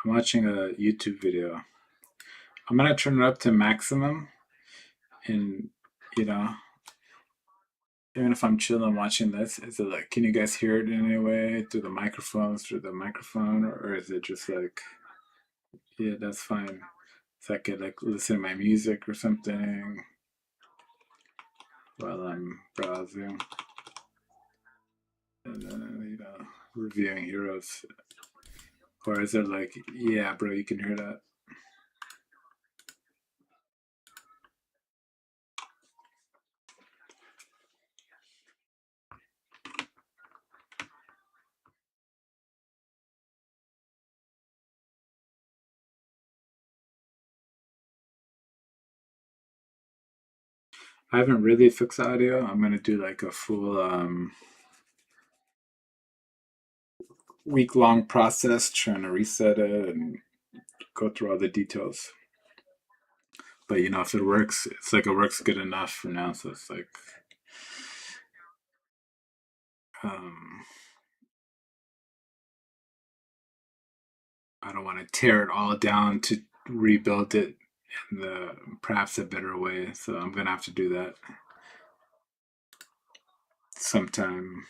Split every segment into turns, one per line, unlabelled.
I'm watching a YouTube video. I'm gonna turn it up to maximum, and you know, even if I'm chilling watching this, is it like, can you guys hear it in any way through the microphones, through the microphone, or is it just like, yeah, that's fine. So I could like listen to my music or something while I'm browsing and then, reviewing heroes. Or is it like, yeah, bro, you can hear that? I haven't really fixed the audio. I'm gonna do like a full week-long process trying to reset it and go through all the details. But if it works, it's like it works good enough for now. So it's like, um, I don't want to tear it all down to rebuild it in the perhaps a better way. So I'm gonna have to do that sometime.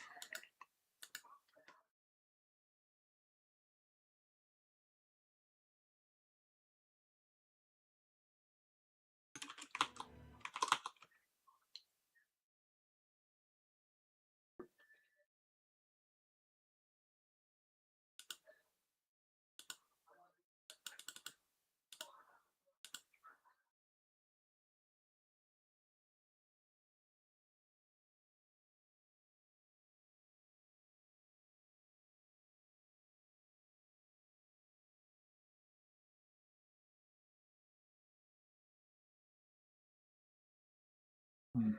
Hmm.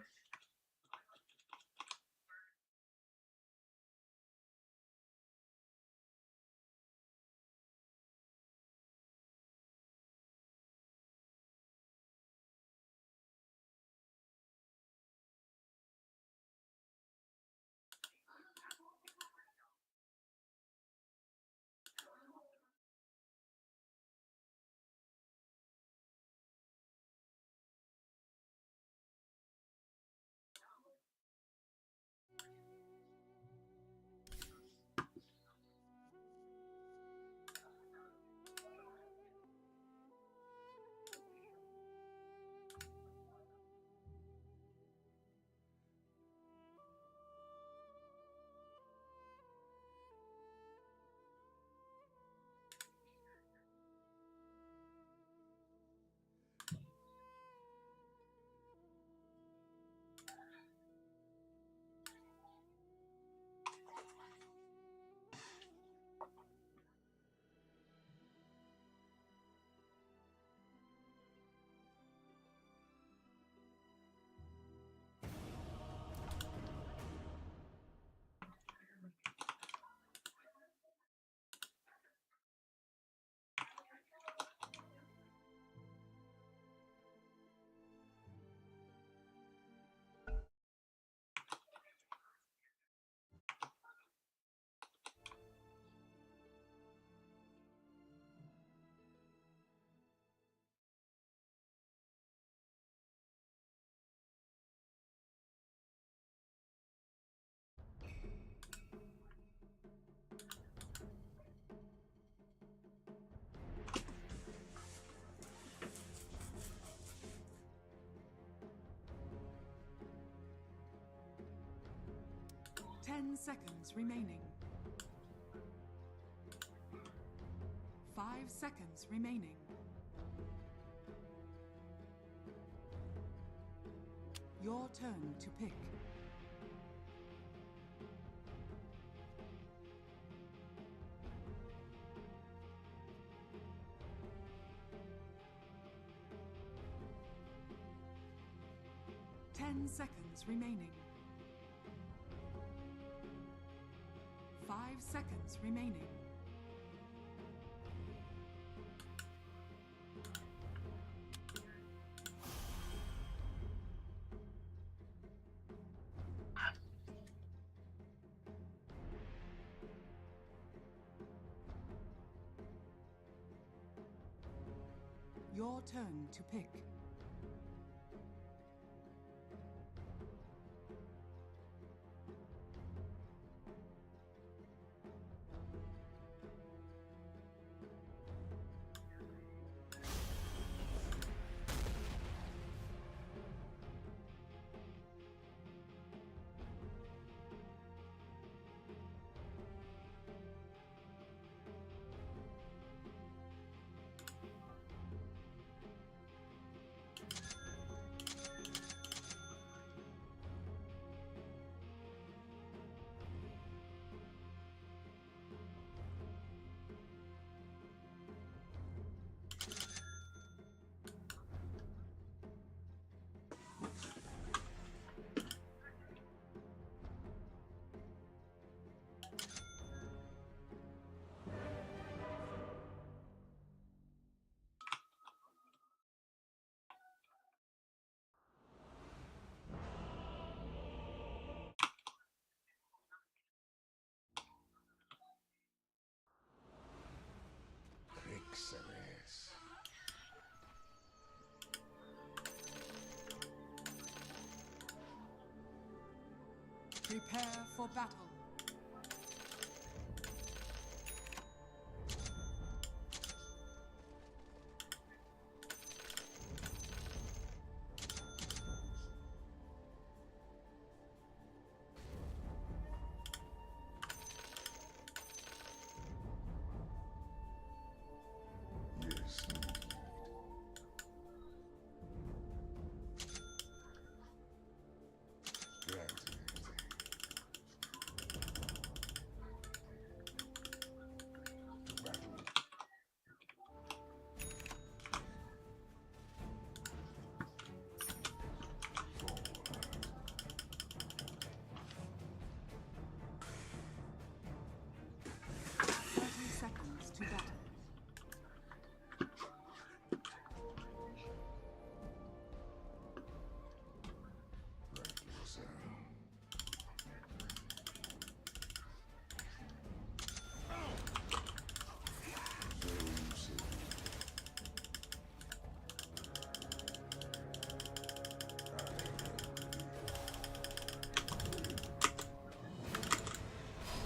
10 seconds remaining. 5 seconds remaining. Your turn to pick. Ten seconds remaining. 5 seconds remaining. Your turn to pick. Prepare for battle. Seconds to battle.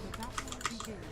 The battle begins.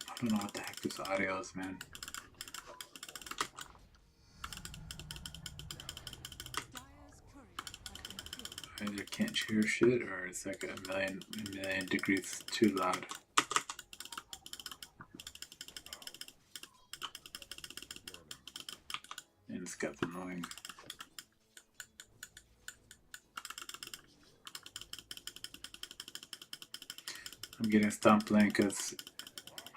I don't know what the heck this audio is, man. I either can't hear shit or it's like a million degrees too loud. And it's got the annoying. I'm getting stomped lane because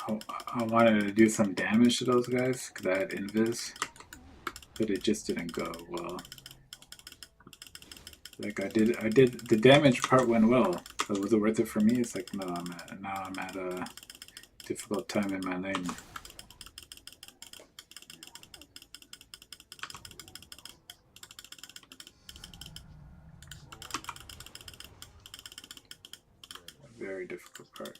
I wanted to do some damage to those guys because I had invis, but it just didn't go well. Like I did the damage part went well, but was it worth it for me? It's like no, I'm at a difficult time in my lane. Very difficult part.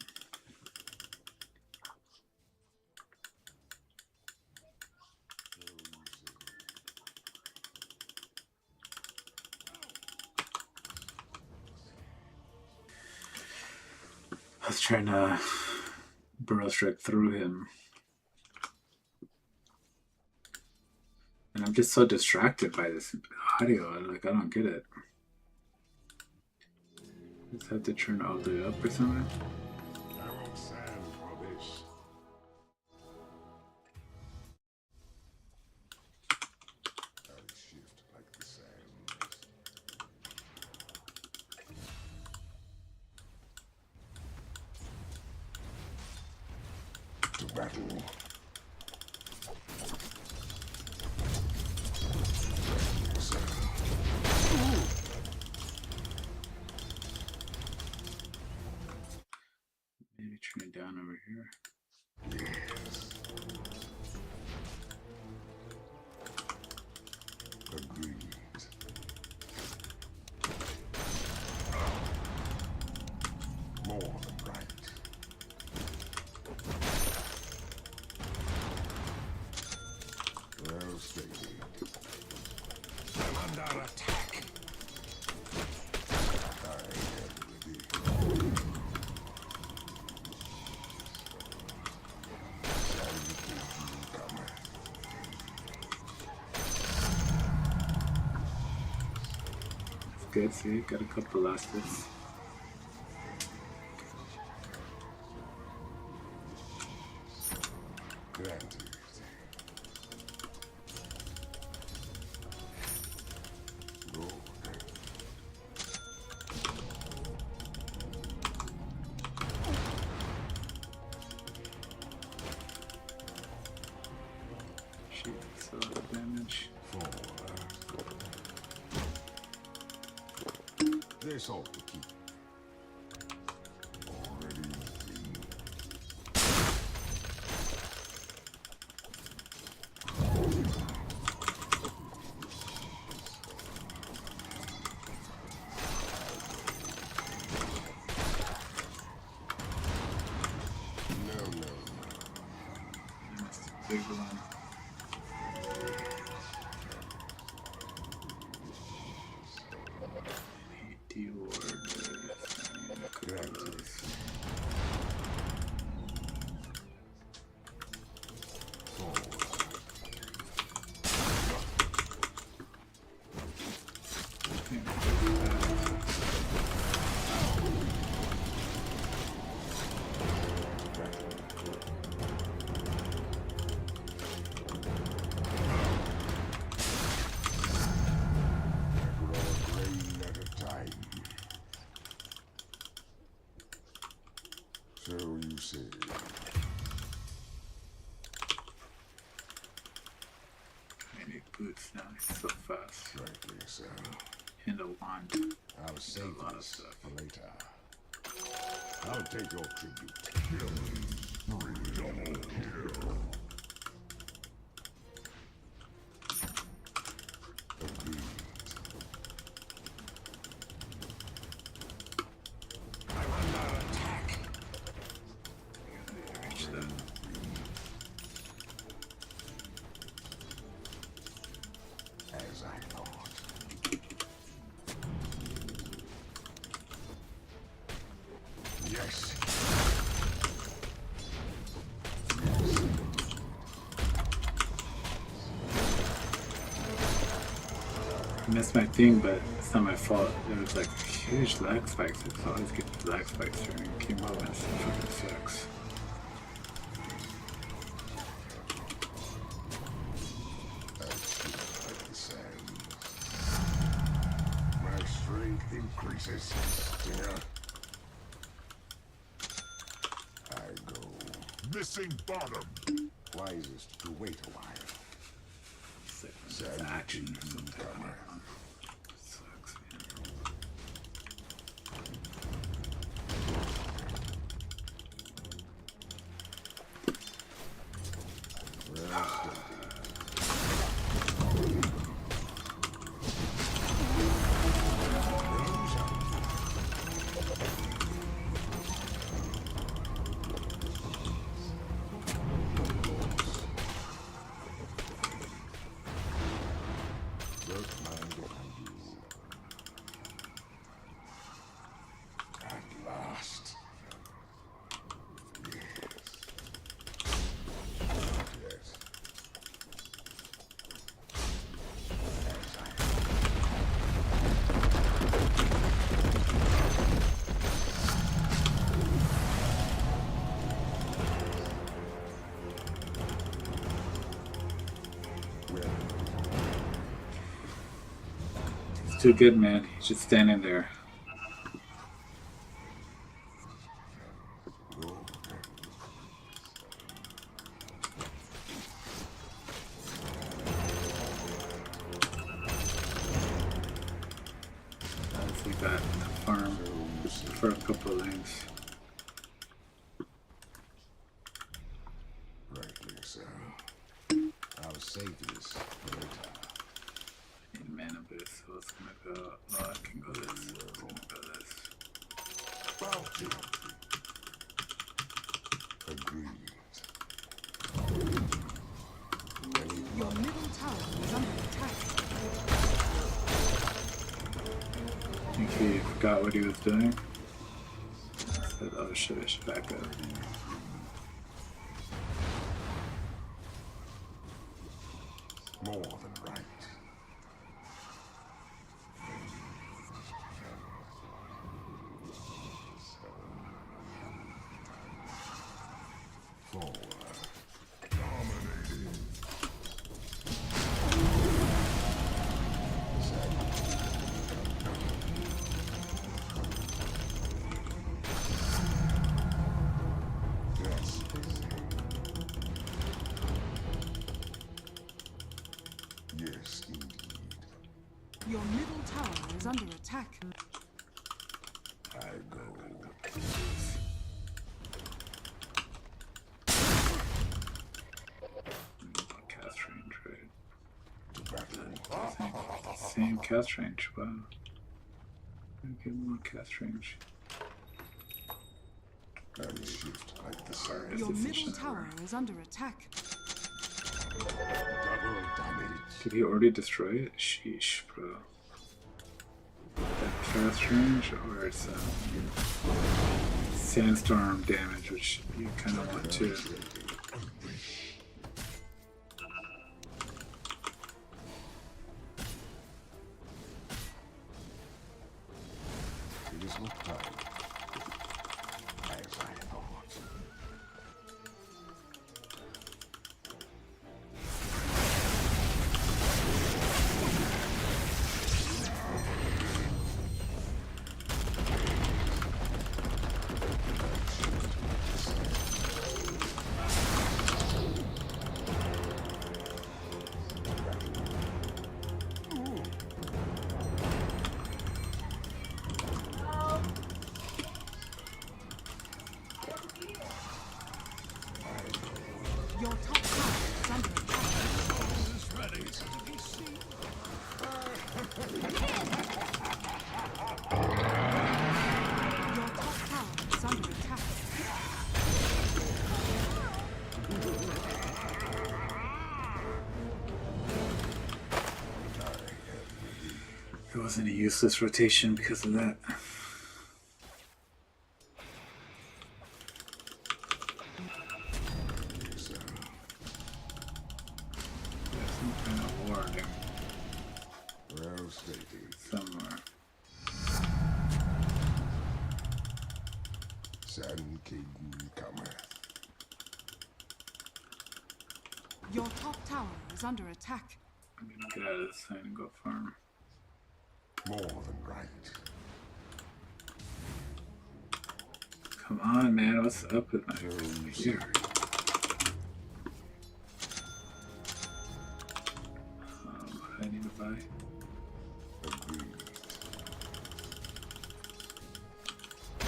I was trying to burrow strike through him. And I'm just so distracted by this audio. Like, I don't get it. Just have to turn all the way up or something.
I won't stand for this. I'll shift like the sands. To battle.
Maybe turn it down over here.
Yes. Agreed. More than right. Well stated. I'm under attack. I am ready.
That's good. See, got a couple last hits.
Granted. Lord.
Shoot, that's a lot of damage.
This ought to keep. Already been. No.
That's a big one. So you say. I need boots now. It's so fast.
Rightly so.
And a wand.
I'll save
a lot of
this
stuff.
for later. I'll take your tribute. Double kill. Agreed. I'm under attack.
Reach that.
As I thought. Yes.
I missed my thing, but it's not my fault. There was like huge lag spikes. It's always getting lag spikes during game moments. It fucking sucks.
Like the sands. My strength increases. Yeah. I go. Missing bottom. Wisest to wait a while.
It's like action or something. I don't know. Sucks, man.
Work my
too good, man. He's just standing there. We got a farm for a couple of lanes.
Rightly so. Our saviors.
Need mana boost, so it's gonna go. Oh, I can go this. It's gonna go this.
Bounty. Agreed.
Your middle tower is under attack.
I think he forgot what he was doing. Said, oh shit, I should back up.
More than right. Forward. Dominating. Yes. Yes, indeed.
Your middle tower is under attack.
I go.
Cast range, right?
To battle.
Same cast range, wow. Get more cast range.
And shift like the sun.
Your middle
efficient
tower is under attack.
Double damage.
Did he already destroy it? Sheesh, bro. That cast range, or it's sandstorm damage, which you kind of want to.
It is not time. As I thought.
Your top tower is under attack. Your top tower is under attack.
It wasn't a useless rotation because of that. There's some kind of warding
Well stated.
somewhere.
San Caden cometh.
Your top tower is under attack.
I'm gonna get out of this thing and go farm.
More than right.
Come on, man, what's up with my gear? What do I need to buy?
Agreed.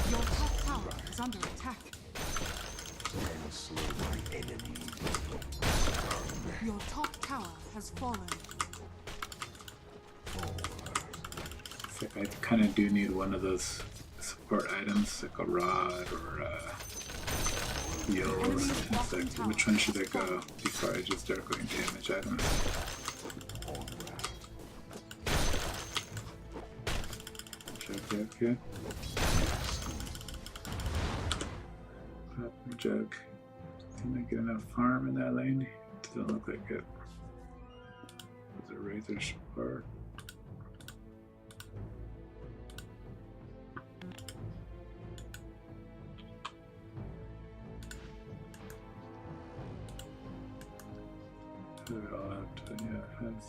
Your top tower is under attack.
And slow my enemy.
Your top tower has fallen.
It's like I kind of do need one of those support items, like a rod or heals. It's like, which one should I go before I just start going damage items? Okay. Pop my jug. Can I get enough farm in that lane? Doesn't look like it. Was it razor support? Do it all have to, yeah, it has.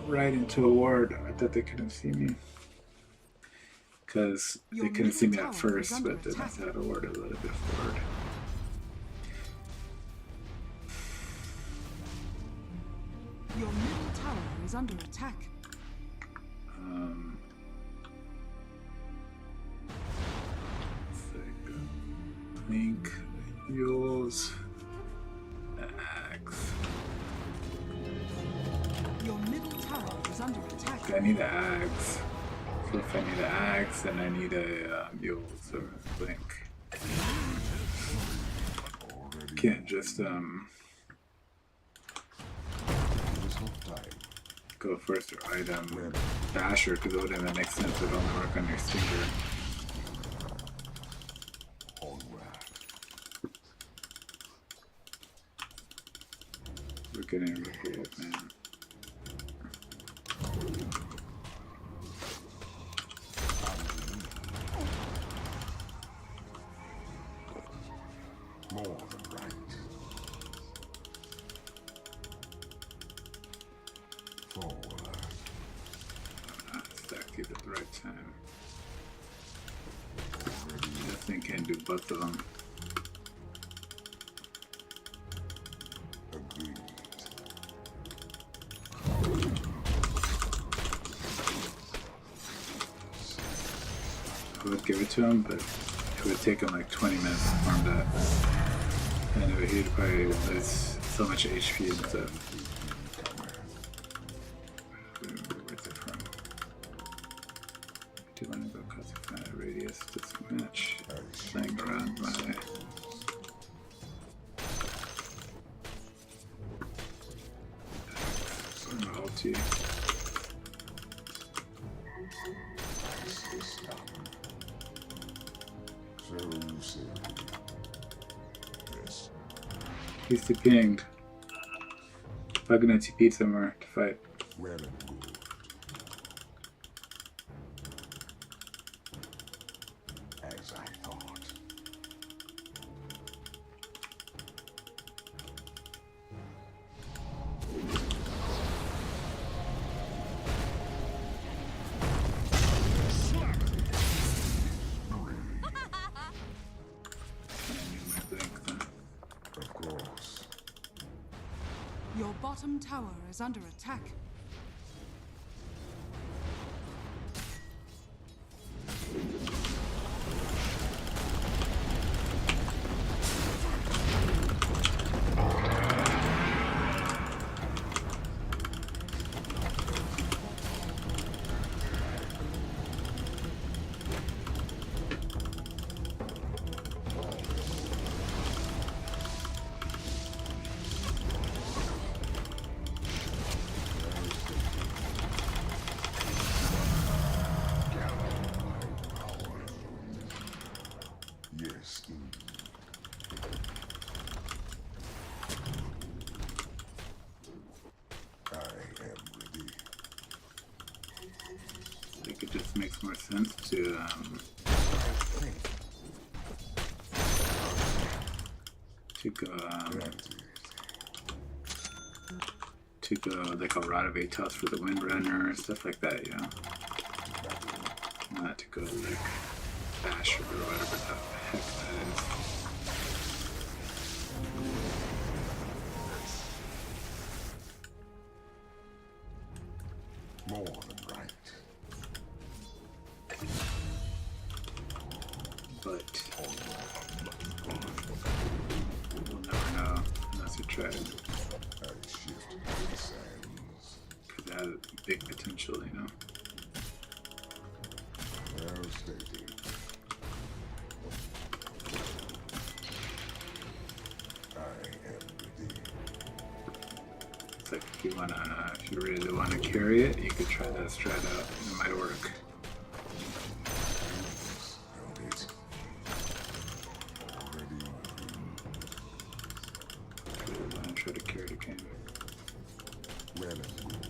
right into a ward. I thought they couldn't see me. Because they couldn't see me at first, but then I had a ward a little bit forward.
Your middle tower is under attack.
Link, mules, axe.
Your middle tower is under attack.
I need an axe. So if I need an axe, then I need a mules or link. Can't just go first or item basher, because it wouldn't even make sense. It only work on your stinger. We're getting removed, man.
More than right. Forward.
Stack it at the right time. That thing can do both of them.
Agreed.
I would give it to him, but it would take him like 20 minutes to farm that. And he'd probably lose so much HP and stuff. Where's it from? Do you want to go classify radius? Doesn't match. Playing around my ulti.
So you say. Yes.
He's TPing. I'm gonna TP somewhere to fight.
Well and good. As I thought. Of course.
Your bottom tower is under attack.
Yes, indeed. I am ready.
I think it just makes more sense to go like a Rod of Atos for the Windrunner, stuff like that, you know. Not to go like Basher or whatever the heck that is.
More than right.
But we'll never know unless we try it.
I shift the sands.
Because it has big potential, you know.
Well stated. I am ready.
It's like if you really wanna carry it, you could try that strat out. It might work.
Held it. Ready.
If you really wanna try to carry the game.
Well and good.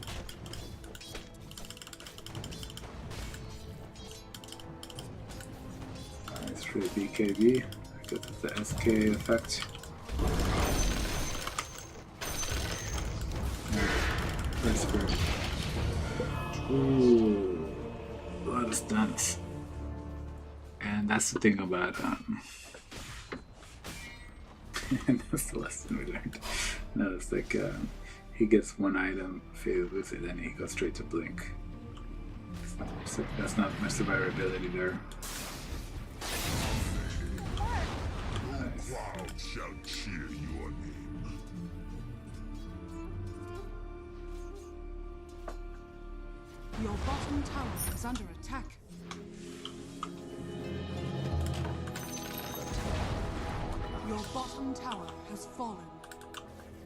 Nice for the BKB. I guess it's the SK effect. That's good. Ooh, a lot of stunts. And that's the thing about and that's the lesson we learned. No, it's like he gets one item, if he loses it, then he goes straight to blink. That's not much survivability there. Nice.
Crowd shall cheer your name.
Your bottom tower is under attack. Your bottom tower has fallen.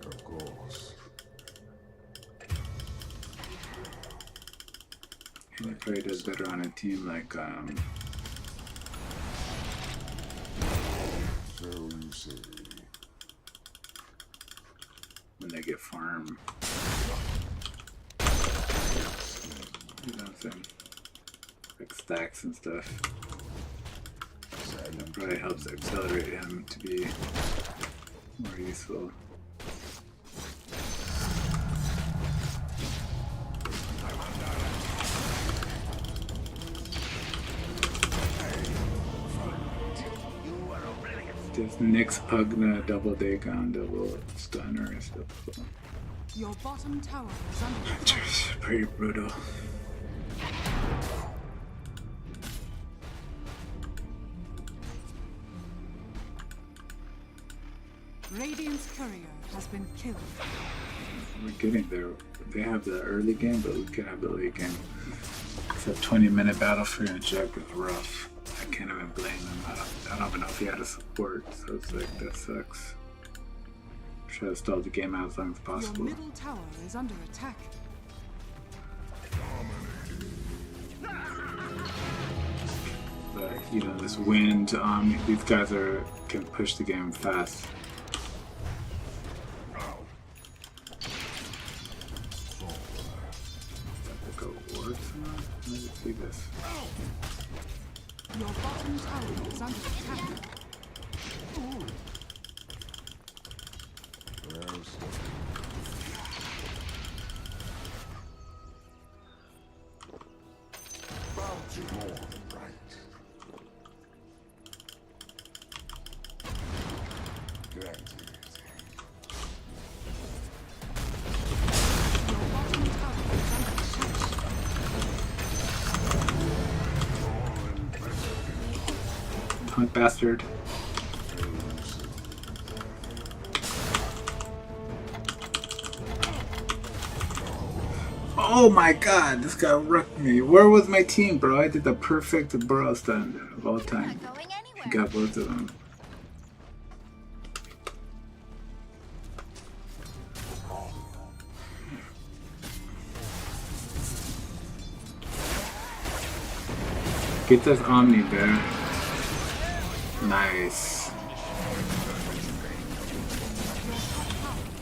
Of course.
And he probably does better on a team like
So you say.
when they get farm. You know what I'm saying? Like stacks and stuff. That probably helps accelerate him to be more useful. This Nyx Pugna double Dagon double stunner and stuff.
Your bottom tower is under attack.
Just pretty brutal.
Radiant's courier has been killed.
We're getting there. They have the early game, but we could have the late game. It's a 20-minute battle for a Jug is rough. I can't even blame him. I don't even know if he had a support, so it's like, that sucks. Try to stall the game out as long as
Your
possible.
middle tower is under attack.
But, you know, this wind, these guys can push the game fast. Let me see this.
Your bottom tower is under attack.
Bounty more right. Granted.
Your bottom tower is under attack.
Punk bastard. Oh my god, this guy wrecked me. Where was my team, bro? I did the perfect burrow stun of all time. He got both of them. Get this Omni, bear. Nice.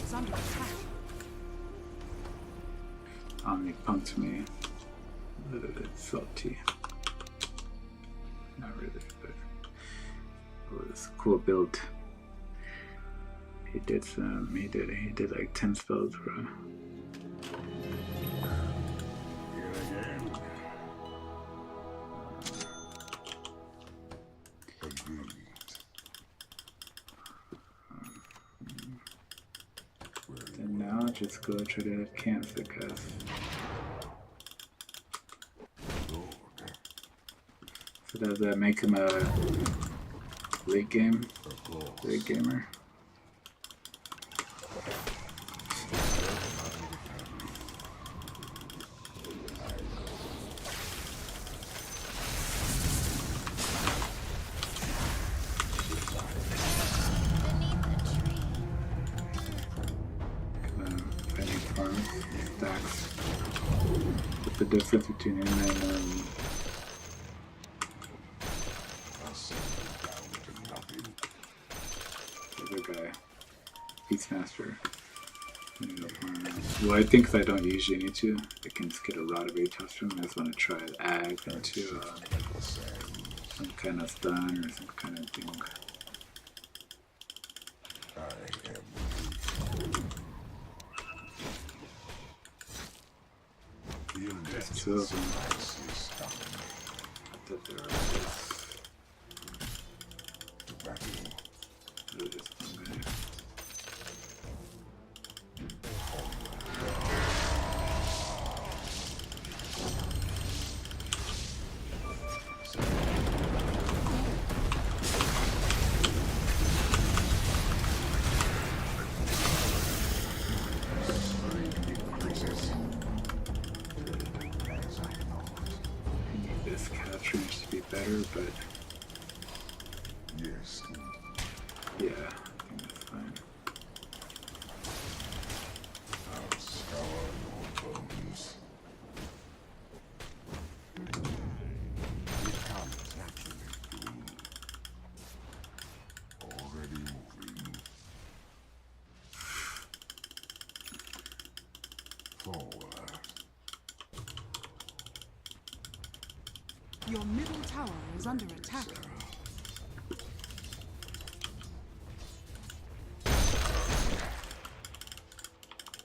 Is under attack.
Omni punked me. A little bit salty. Not really, but it was a cool build. He did like 10 spells, bro. And now just go try to cancel, guys. So does that make him a late gamer? Stacks. What's the difference between him and the other guy? Beastmaster. Well, I think if I don't usually need to, I can just get a lot of ATOS from him. I just want to try to add into some kind of stun or some kind of thing. There's two of them. I thought there were just, there was just one guy. I need this catch range to be better, but
Yes.
yeah, I think that's fine.
I'll scour your bones. It comes naturally. Already moving. Forward.
Your middle tower is under attack.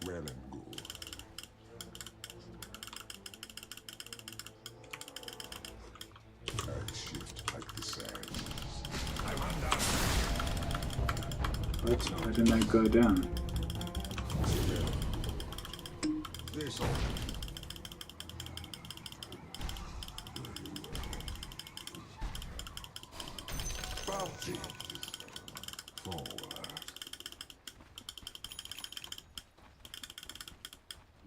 Well and good. I shift like the sands. I'm under.
What? Why didn't I go down?
This all. Bounty. Forward.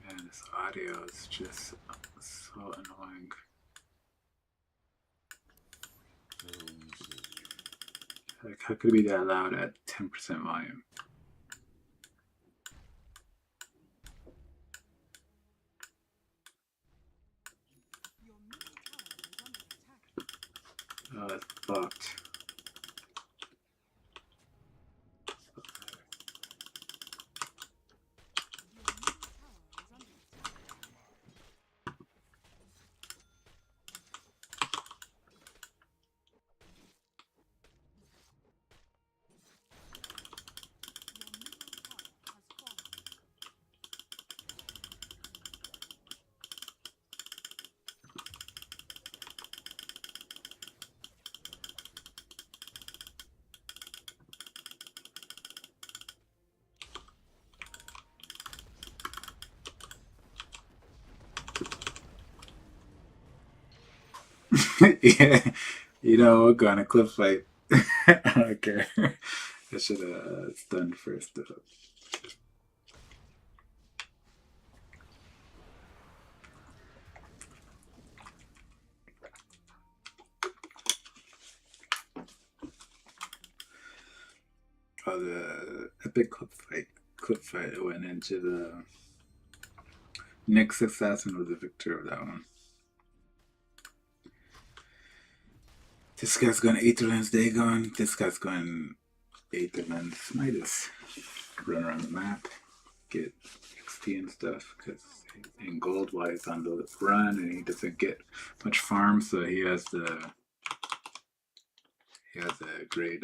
Man, this audio is just so annoying. Like, how could it be that loud at 10% volume?
Your middle tower is under attack.
Oh, it's fucked.
Your middle tower is under attack. Your middle tower has fallen.
Yeah, you know, we're going to cliff fight. I don't care. I should have stunned first. Oh, the epic clip fight went into the next assassin was the victor of that one. This guy's going 8th lens Dagon. This guy's going 8th lens. Might just run around the map, get XP and stuff, because in gold while he's on the run and he doesn't get much farm, so he has a great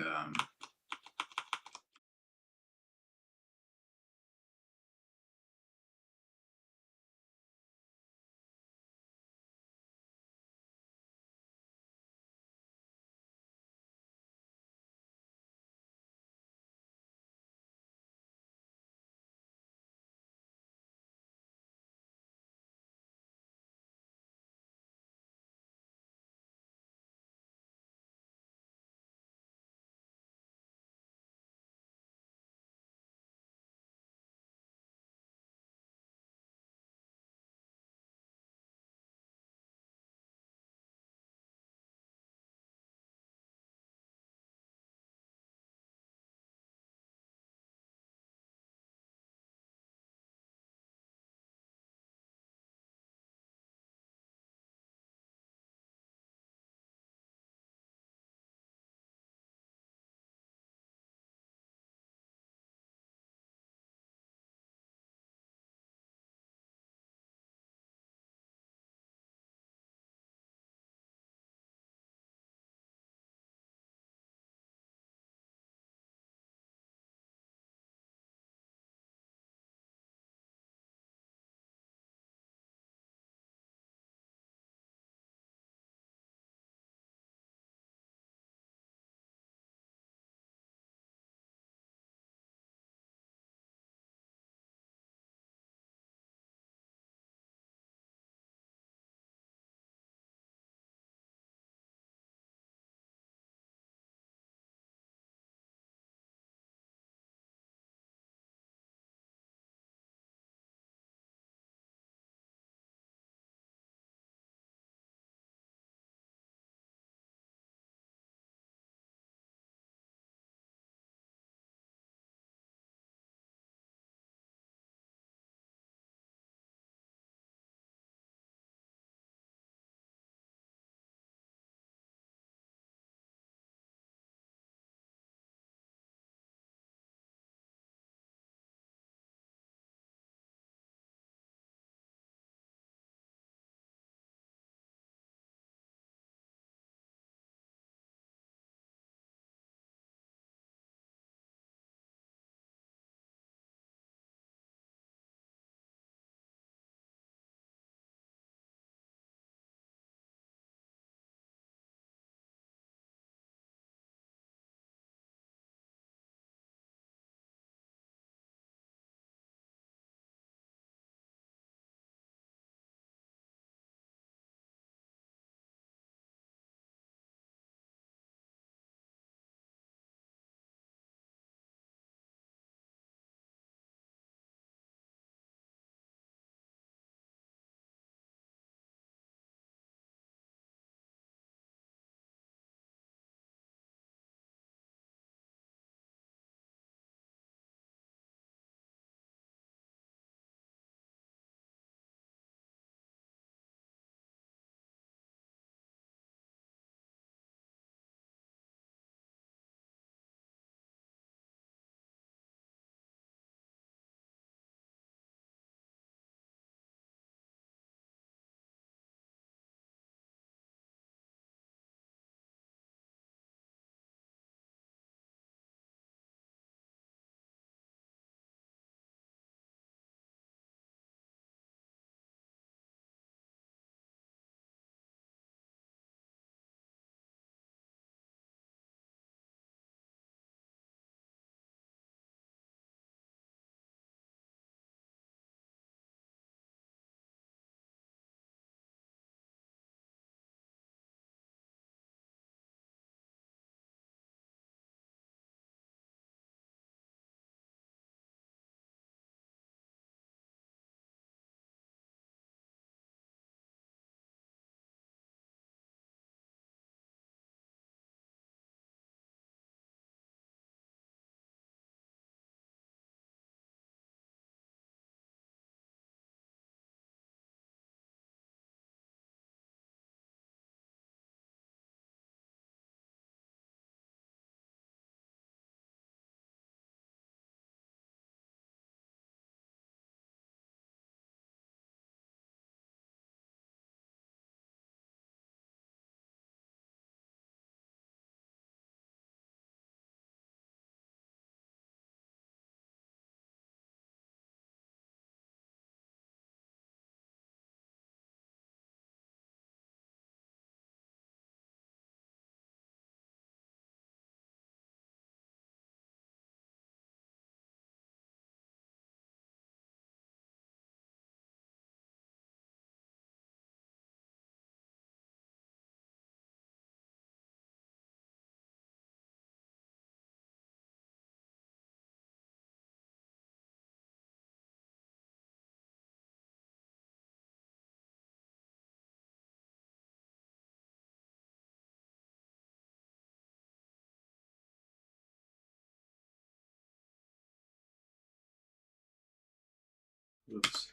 Whoops.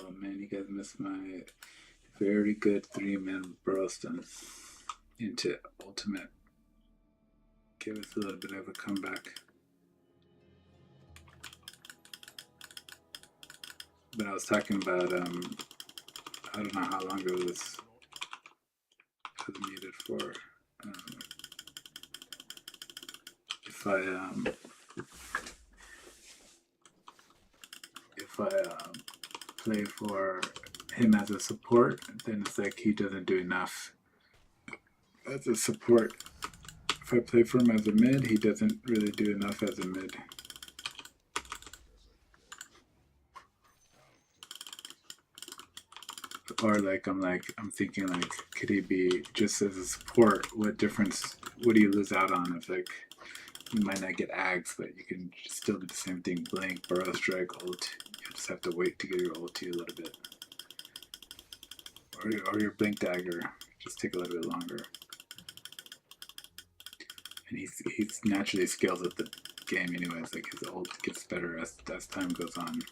Oh man, you guys missed my very good 3-man Burleston into ultimate. Give us a little bit of a comeback. But I was talking about, I don't know how long ago this was needed for. If I play for him as a support, then it's like he doesn't do enough as a support. If I play for him as a mid, he doesn't really do enough as a mid. Or I'm thinking like, could he be just as a support? What difference would he lose out on if like you might not get ags, but you can still do the same thing: blink, burrow strike, ult. You just have to wait to get your ulti a little bit, or your blink dagger just take a little bit longer. And he's naturally scales up the game anyways. Like his ult gets better as time goes on.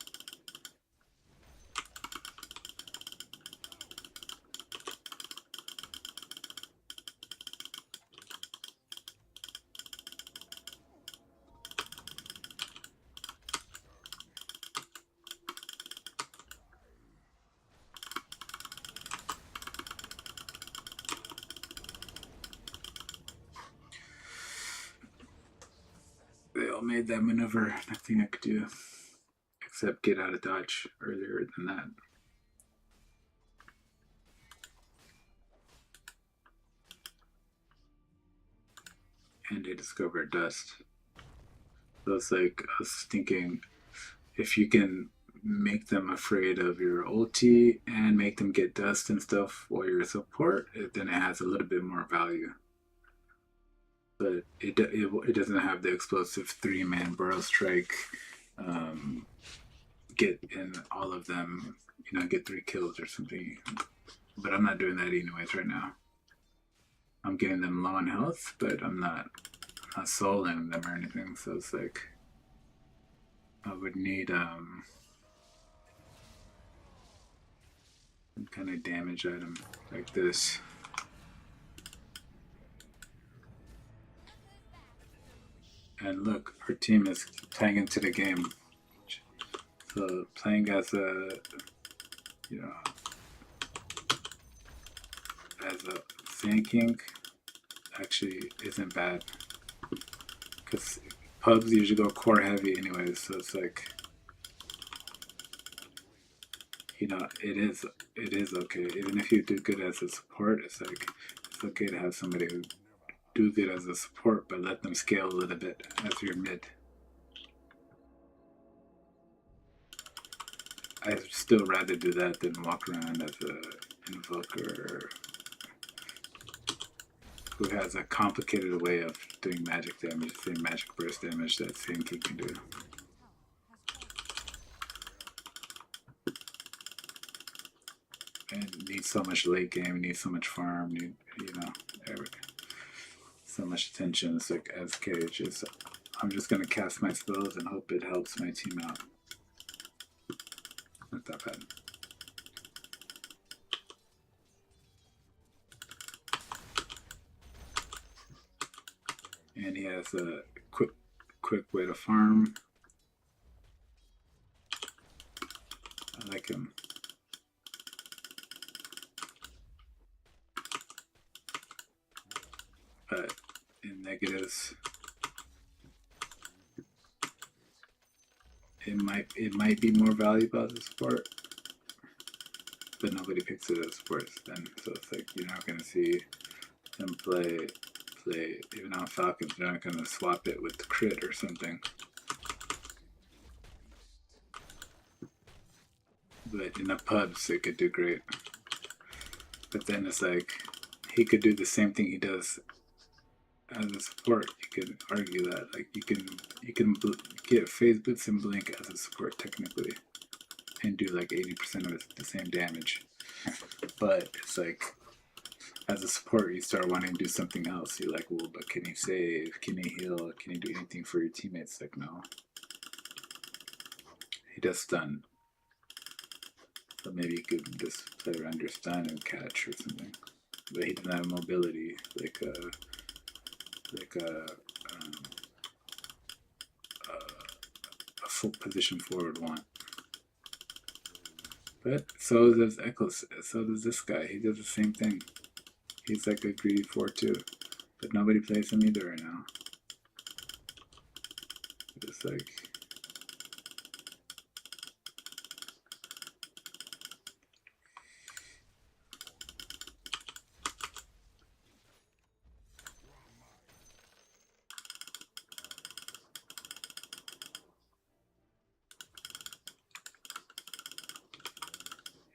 They all made that maneuver. Nothing I could do except get out of dodge earlier than that. And they discovered dust. So it's like I was thinking, if you can make them afraid of your ulti and make them get dust and stuff while you're a support, then it has a little bit more value. But it doesn't have the explosive 3-man burrow strike. Get in all of them, get 3 kills or something. But I'm not doing that anyways right now. I'm getting them low on health, but I'm not souling them or anything. So it's like I would need some kind of damage item like this. And look, our team is playing into the game. So playing as a, as a Sand King actually isn't bad. Because pubs usually go core heavy anyways, so it's like, it is okay. Even if you do good as a support, it's like, it's okay to have somebody who do good as a support, but let them scale a little bit as your mid. I'd still rather do that than walk around as a invoker who has a complicated way of doing magic damage, the same magic burst damage that Sand King can do. And needs so much late game, needs so much farm, so much attention. It's like as Cage is, I'm just gonna cast my spells and hope it helps my team out. Not that bad. And he has a quick way to farm. I like him. But in negatives, it might be more valuable as a support, but nobody picks it as sports then. So it's like you're not gonna see them play even on Falcons. They're not gonna swap it with the crit or something. But in the pubs, it could do great. But then it's like he could do the same thing he does as a support. You could argue that like you can get phase boots and blink as a support technically, and do like 80% of the same damage. But it's like as a support, you start wanting to do something else. You're like, well, but can you save? Can you heal? Can you do anything for your teammates? Like, no. He does stun. But maybe you could just play under stun and catch or something. But he doesn't have mobility like a full position forward want. But so does Eccles. So does this guy. He does the same thing. He's like a greedy 4-2. But nobody plays him either right now. It's like...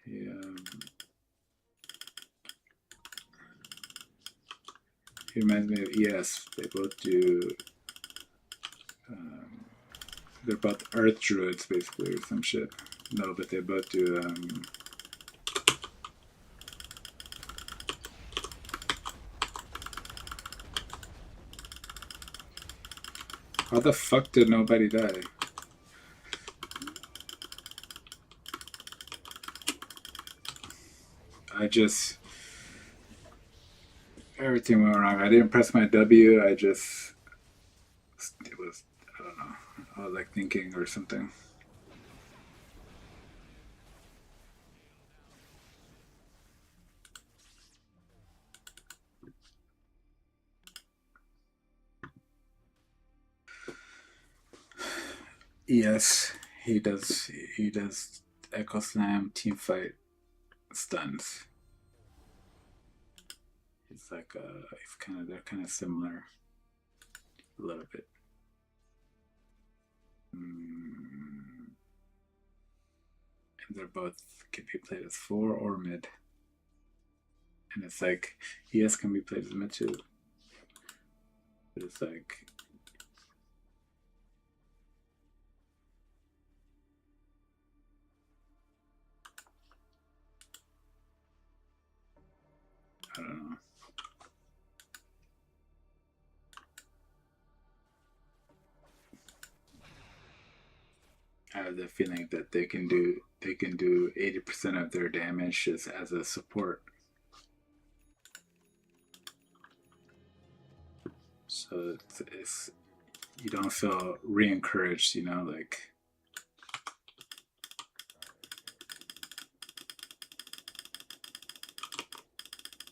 Yeah. He reminds me of ES. They both do... they're both Earth Druids, basically, or some shit. No, but they both do... How the fuck did nobody die? I just... Everything went wrong. I didn't press my W. I just... It was... I don't know. I was like thinking or something. Yes, he does. He does Echo Slam, Team Fight, stuns. He's like he's kind of, they're kind of similar, a little bit. And they're both can be played as 4 or mid. And it's like ES can be played as mid too. But it's like I don't know. I have the feeling that they can do 80% of their damage just as a support. So it's you don't feel re-encouraged, you know, like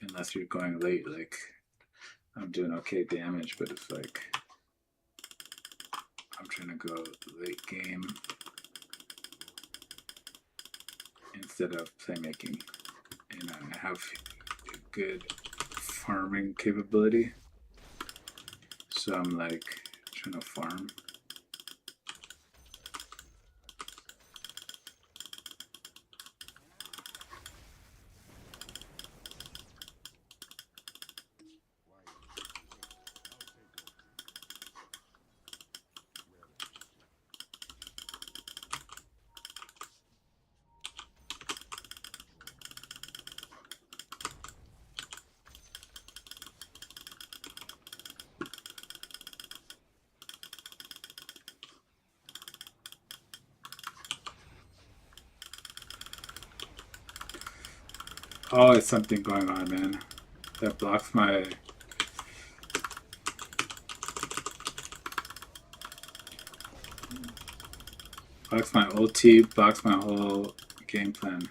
unless you're going late, like I'm doing okay damage, but it's like I'm trying to go late game instead of playmaking, and I have good farming capability, so I'm like trying to farm. Always something going on, man. That blocks my... Blocks my ulti, blocks my whole game plan.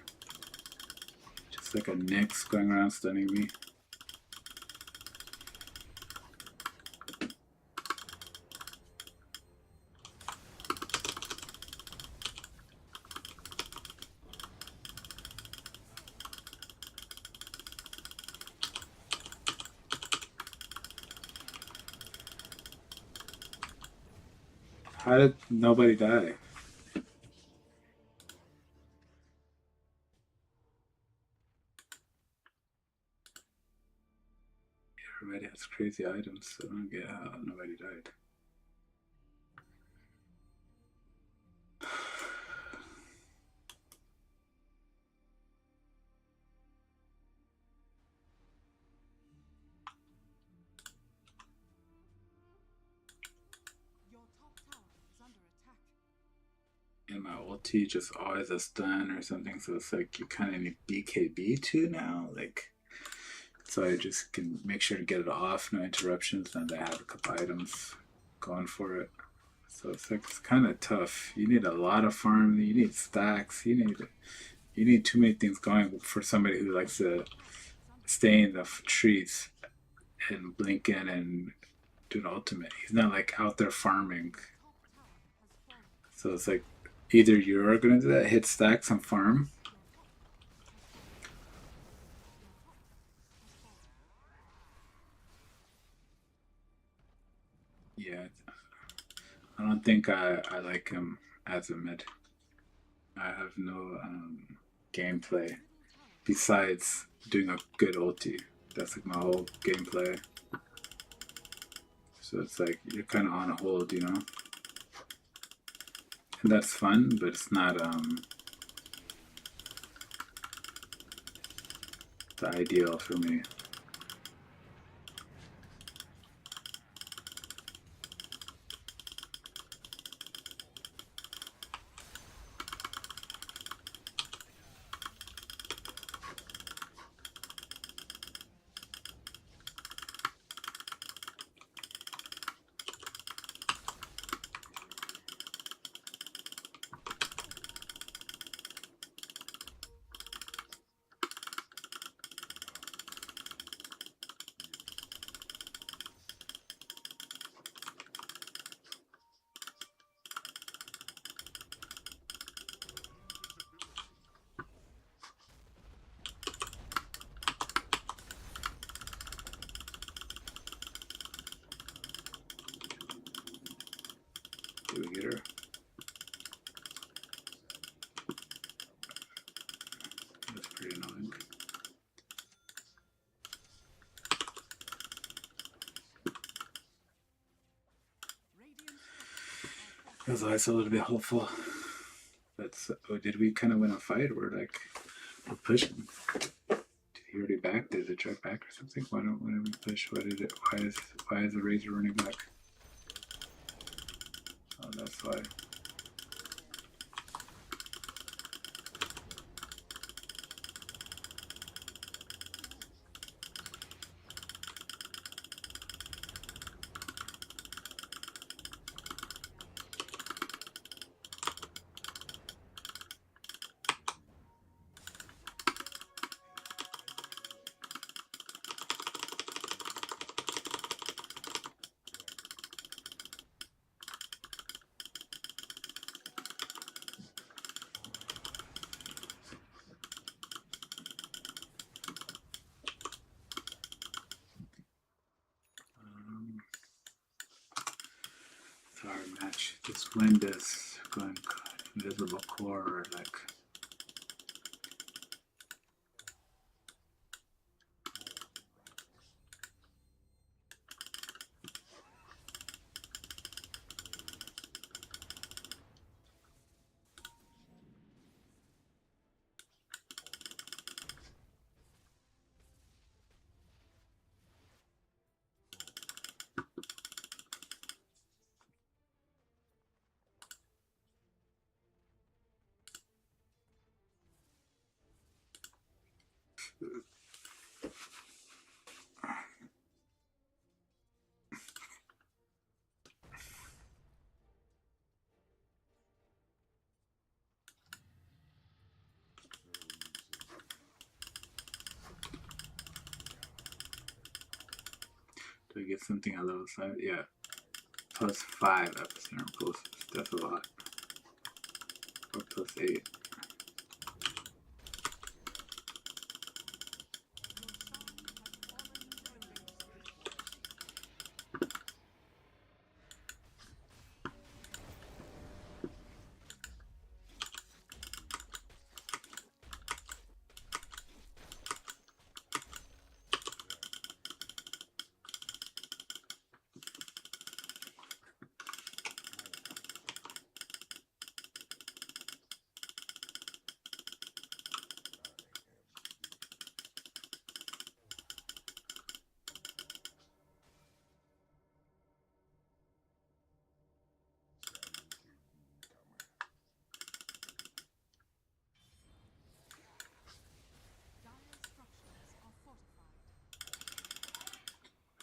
Just like a Nyx going around stunning me. How did nobody die? Everybody has crazy items, so I don't get how nobody died. and my ulti just always a stun or something. So it's like you kind of need BKB too now. Like, so I just can make sure to get it off, no interruptions, and I have a couple items going for it. So it's like it's kind of tough. You need a lot of farm. You need stacks. You need too many things going for somebody who likes to stay in the trees and blink in and do an ultimate. He's not like out there farming. So it's like either you're gonna do that, hit stacks and farm. Yeah, I don't think I like him as a mid. I have no gameplay besides doing a good ulti. That's like my whole gameplay. So it's like you're kind of on a hold, you know? And that's fun, but it's not the ideal for me. Do we get her? That's pretty annoying. I was always a little bit hopeful. But oh, did we kind of win a fight? We're like, we're pushing. Did he already back? Did it track back or something? Why don't we push? Why did it? Why is the Razor running back? Oh, that's why. Sorry, match. This wind is going invisible core, like. Do I get something at level 5? Yeah. Plus 5 epicenter impulses. That's a lot. Or plus 8.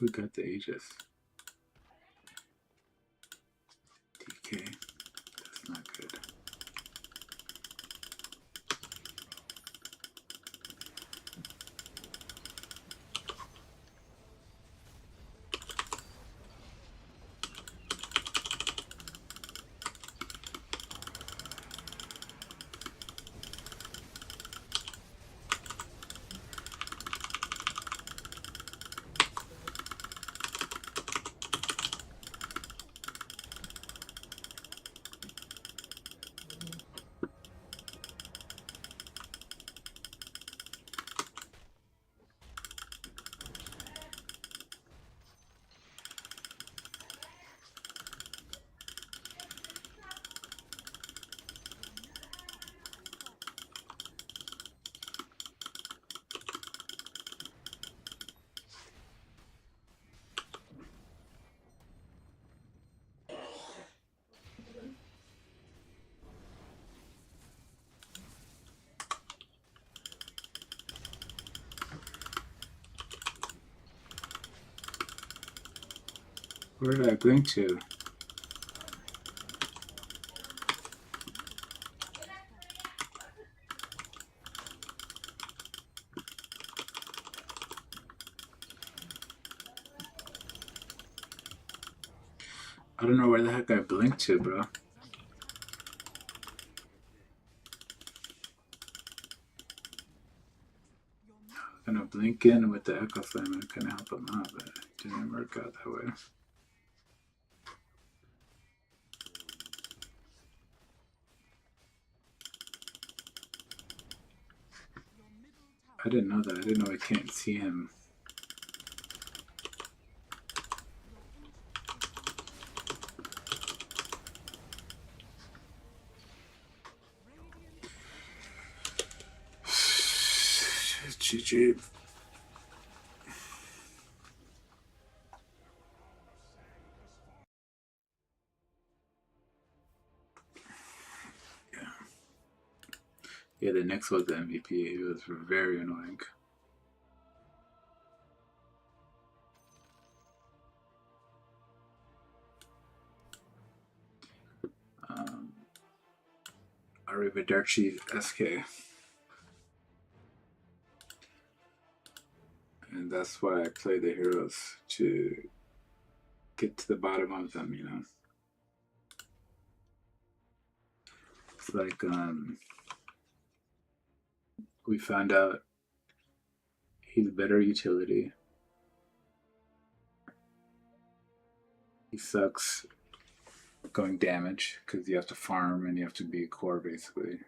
Who got the Aegis? DK. That's not good. Where did I blink to? I don't know where the heck I blinked to, bro. I'm gonna blink in with the Echo Flame and kind of help him out, but it didn't work out that way. I didn't know that. I didn't know I can't see him. GG. Yeah, the next was the MVP. He was very annoying. Arrivederci SK. And that's why I play the heroes, to get to the bottom of them, you know. It's like we found out he's better utility. He sucks going damage because you have to farm and you have to be core basically.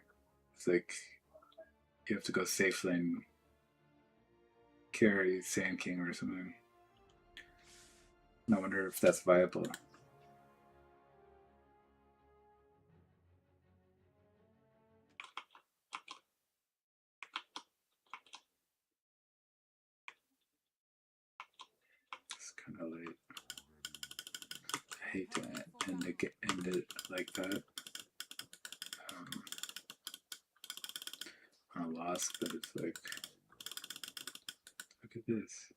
It's like you have to go safe lane, carry Sand King or something. I wonder if that's viable. It's kind of late. I hate to end it like that. On a loss, but it's like, look at this.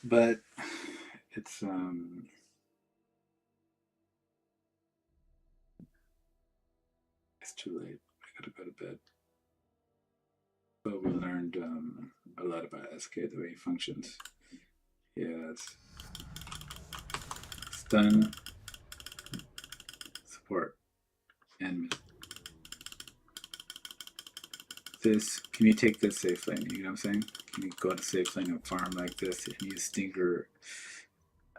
But it's too late. I gotta go to bed. But we learned a lot about SK, the way he functions. Yeah, it's stun, support, and this. Can you take this safe lane? You know what I'm saying? Can you go to safe lane and farm like this and use Stinger?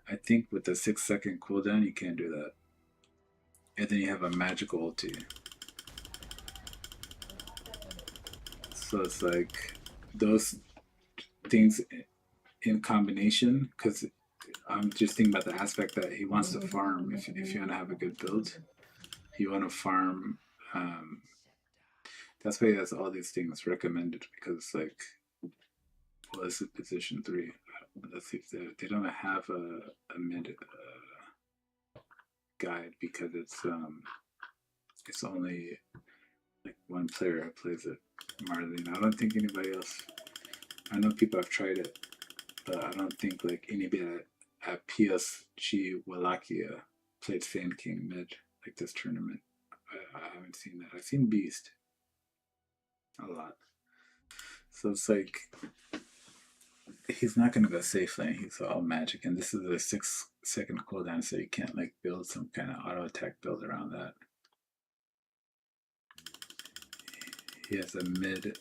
I think with the 6-second cooldown, you can't do that. And then you have a magical ulti. So it's like those things in combination, because I'm just thinking about the aspect that he wants to farm. If you want to have a good build, you want to farm. That's why he has all these things recommended, because like, well, this is position 3. Let's see if they don't have a mid guide, because it's only like one player who plays it, Marlene. I don't think anybody else. I know people have tried it, but I don't think like anybody at PSG Wallachia played Sand King mid like this tournament. I haven't seen that. I've seen Beast a lot. So it's like he's not gonna go safe lane. He's all magic, and this is a 6-second cooldown, so you can't like build some kind of auto attack build around that. He has a mid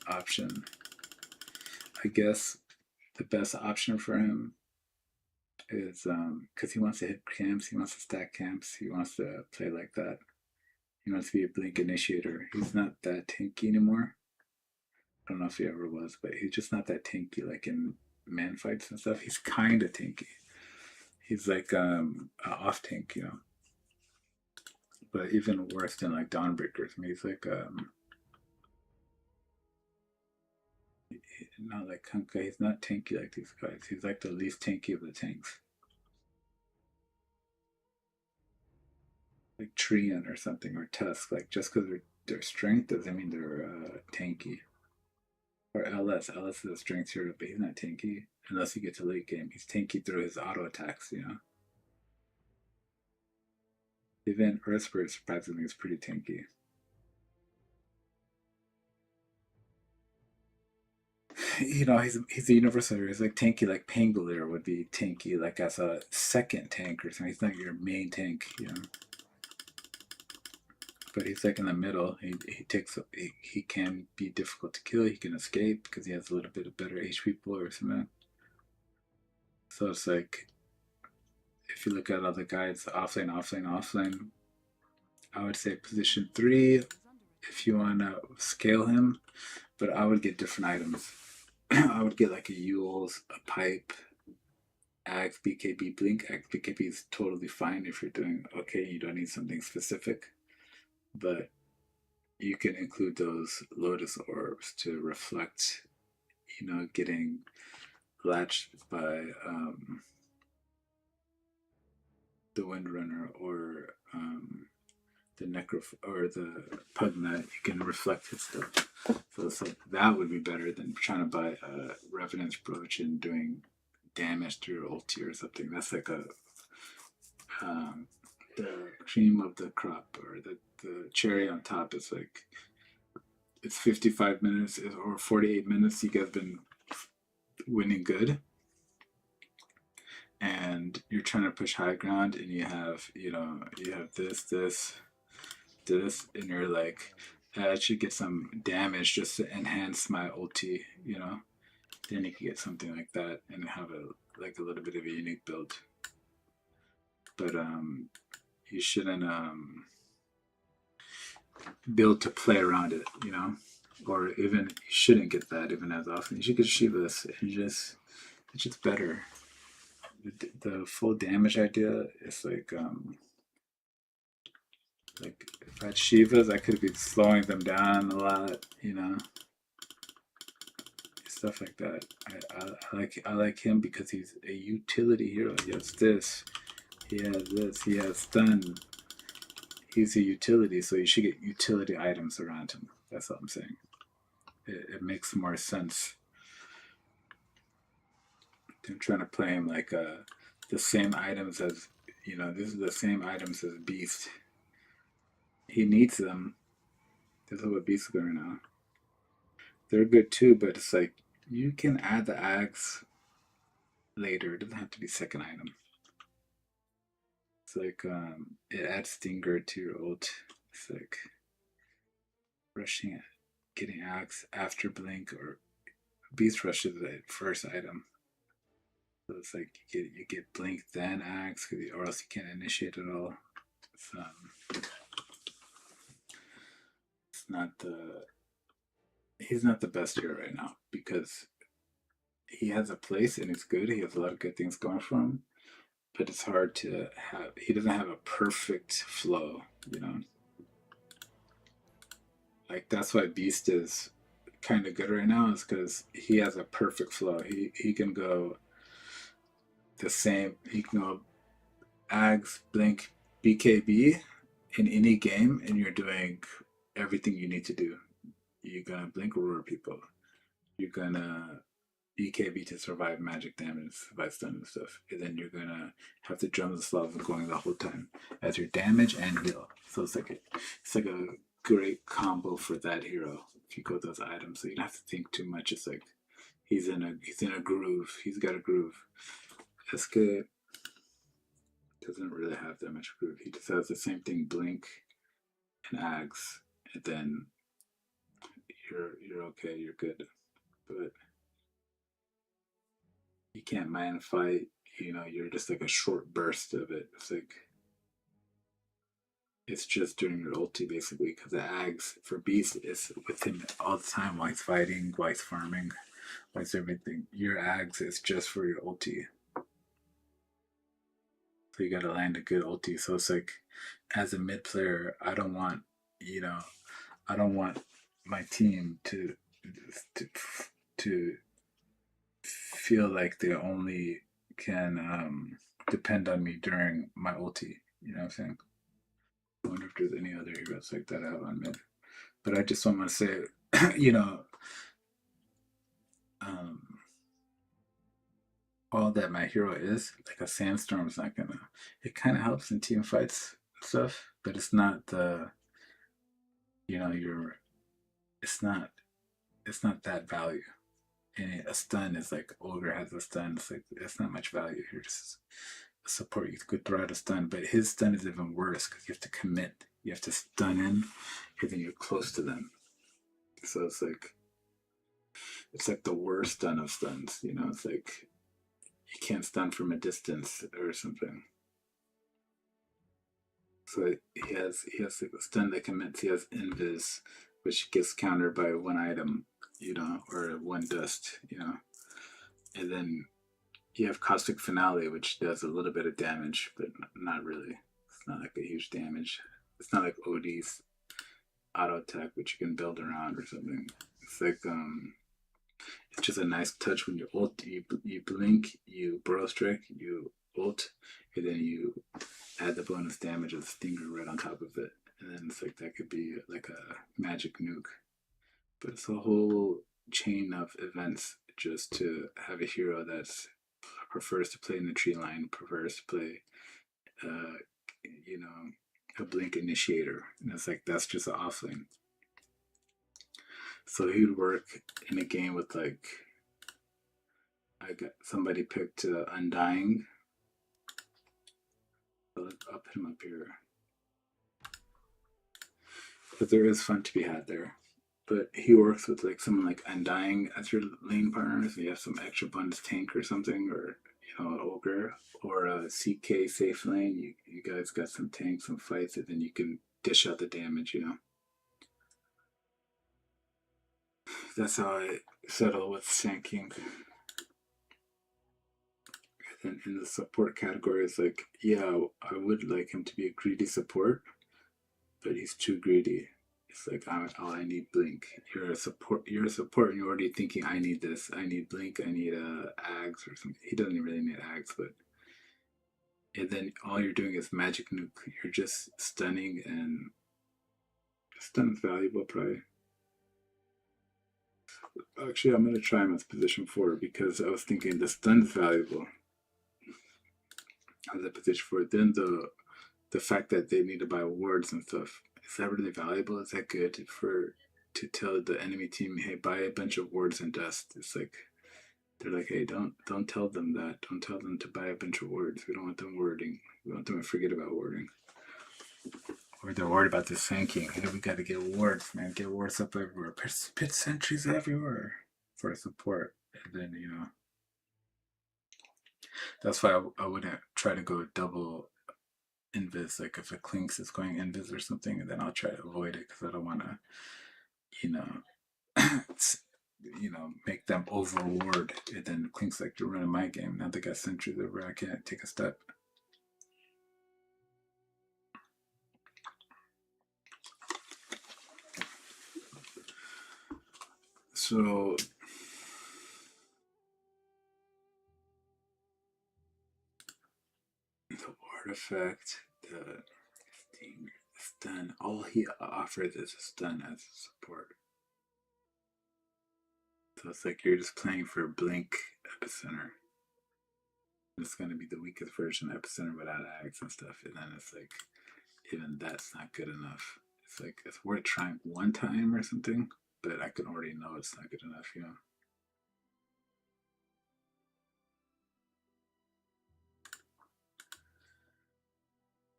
option. I guess the best option for him is because he wants to hit camps, he wants to stack camps, he wants to play like that. He wants to be a blink initiator. He's not that tanky anymore. I don't know if he ever was, but he's just not that tanky like in man fights and stuff. He's kind of tanky. He's like off tank, you know. But even worse than like Dawnbreakers. I mean, he's like not like Kunkka. He's not tanky like these guys. He's like the least tanky of the tanks. Like Trian or something, or Tusk. Like just because their strength doesn't mean they're tanky. Or LS. LS is a strength hero, but he's not tanky unless you get to late game. He's tanky through his auto attacks, you know. Even Earthspur surprisingly is pretty tanky. You know, he's a universal hero. He's like tanky, like Pangolier would be tanky, like as a second tank or something. He's not your main tank, you know. But he's like in the middle. He can be difficult to kill. He can escape because he has a little bit of better HP pool or something. So it's like if you look at other guys, offlane, offlane, offlane, I would say position 3 if you want to scale him, but I would get different items. I would get like a Yules, a pipe, Axe, BKB, Blink. Axe, BKB is totally fine if you're doing okay, you don't need something specific, but you can include those Lotus Orbs to reflect, you know, getting latched by the Windrunner or the or the Pugnut. You can reflect his stuff. So it's like that would be better than trying to buy a Revenant's Brooch and doing damage through your ulti or something. That's like a the cream of the crop, or the cherry on top is like it's 55 minutes or 48 minutes. You guys been winning good, and you're trying to push high ground, and you have this, and you're like, I should get some damage just to enhance my ulti, you know. Then you can get something like that and have a little bit of a unique build. But you shouldn't build to play around it, you know. Or even you shouldn't get that even as often. You should get Shivas and it's just better. The full damage idea is like if I had Shivas, I could be slowing them down a lot, you know. Stuff like that. I like him because he's a utility hero. He has this, he has this, he has stun. He's a utility, so you should get utility items around him. That's all I'm saying. It makes more sense than trying to play him like the same items as, you know, this is the same items as Beast. He needs them. This is what Beast is going now. They're good too, but it's like you can add the axe later. It doesn't have to be second item. It's like it adds stinger to your ult. It's like rushing it, getting axe after blink, or beast rush is the first item. So it's like you get blink then axe, or else you can't initiate at all. It's not the he's not the best hero right now because he has a place and it's good. He has a lot of good things going for him, but it's hard to have. He doesn't have a perfect flow, you know. Like that's why Beast is kind of good right now, is because he has a perfect flow. He can go the same. He can go Ags, Blink, BKB in any game, and you're doing everything you need to do. You're gonna blink aurora people. You're gonna BKB to survive magic damage, survive stun and stuff. And then you're gonna have the drums of love going the whole time as your damage and heal. So it's like a great combo for that hero if you go those items. So you don't have to think too much. It's like he's in a groove. He's got a groove. SK doesn't really have that much groove. He just has the same thing, blink and axe, and then you're okay, you're good. But you can't man fight, you're just like a short burst of it. It's just during your ulti basically, because the ags for Beast is with him all the time while he's fighting, while he's farming, while he's everything. Your ags is just for your ulti. So you gotta land a good ulti. So it's like, as a mid player, you know, I don't want my team to to feel like they only can depend on me during my ulti. You know what I'm saying? I wonder if there's any other heroes like that I have on mid. But I just want to say, you know, um, all that my hero is, like a sandstorm is not gonna. It kind of helps in team fights and stuff, but it's not the, you're. It's not. It's not that value. And a stun is like ogre has a stun. It's like it's not much value here. Just a support. You could throw out a stun, but his stun is even worse because you have to commit. You have to stun in, and then you're close to them. So it's like the worst stun of stuns. It's like you can't stun from a distance or something. So he has like a stun that commits. He has invis, which gets countered by one item, or one dust, and then you have caustic finale, which does a little bit of damage, but not really. It's not like a huge damage. It's not like OD's auto attack, which you can build around or something. It's like it's just a nice touch when you ult, you blink, you burrow strike, you ult, and then you add the bonus damage of the stinger right on top of it. And then it's like that could be like a magic nuke. But it's a whole chain of events just to have a hero that prefers to play in the tree line, prefers to play, uh, you know, a blink initiator. And it's like that's just an offlane. So he would work in a game with like I got somebody picked Undying. I'll put him up here. But there is fun to be had there. But he works with like someone like Undying as your lane partner, so you have some extra bonus tank or something, or an ogre or a CK safe lane. You guys got some tanks, some fights, and then you can dish out the damage. That's how I settle with Sand King. And in the support category, it's like, yeah, I would like him to be a greedy support, but he's too greedy. It's like, I need blink. You're a support, and you're already thinking, I need this, I need blink, I need ags or something. He doesn't really need ags, but and then all you're doing is magic nuke. You're just stunning, and stun is valuable, probably. Actually, I'm gonna try him as position 4 because I was thinking the stun is valuable as a position 4. Then the fact that they need to buy wards and stuff, is that really valuable? Is that good to tell the enemy team, hey, buy a bunch of wards and dust? It's like they're like, hey, don't tell them that. Don't tell them to buy a bunch of wards. We don't want them warding. We want them to forget about warding. Or they're worried about this tanking. Hey, we gotta get wards, man. Get wards up everywhere. Pit sentries everywhere for support. And then, that's why I wouldn't try to go double invis. Like if a Clinks is going invis or something, and then I'll try to avoid it because I don't want to, you know, make them overward. And then Clinks like to run in my game. Now they got sentries over. I can't take a step. So the artifact, the stun. All he offers is a stun as a support. So it's like you're just playing for blink epicenter. It's going to be the weakest version of epicenter without axe and stuff, and then it's like even that's not good enough. It's like it's worth trying one time or something, but I can already know it's not good enough, you know.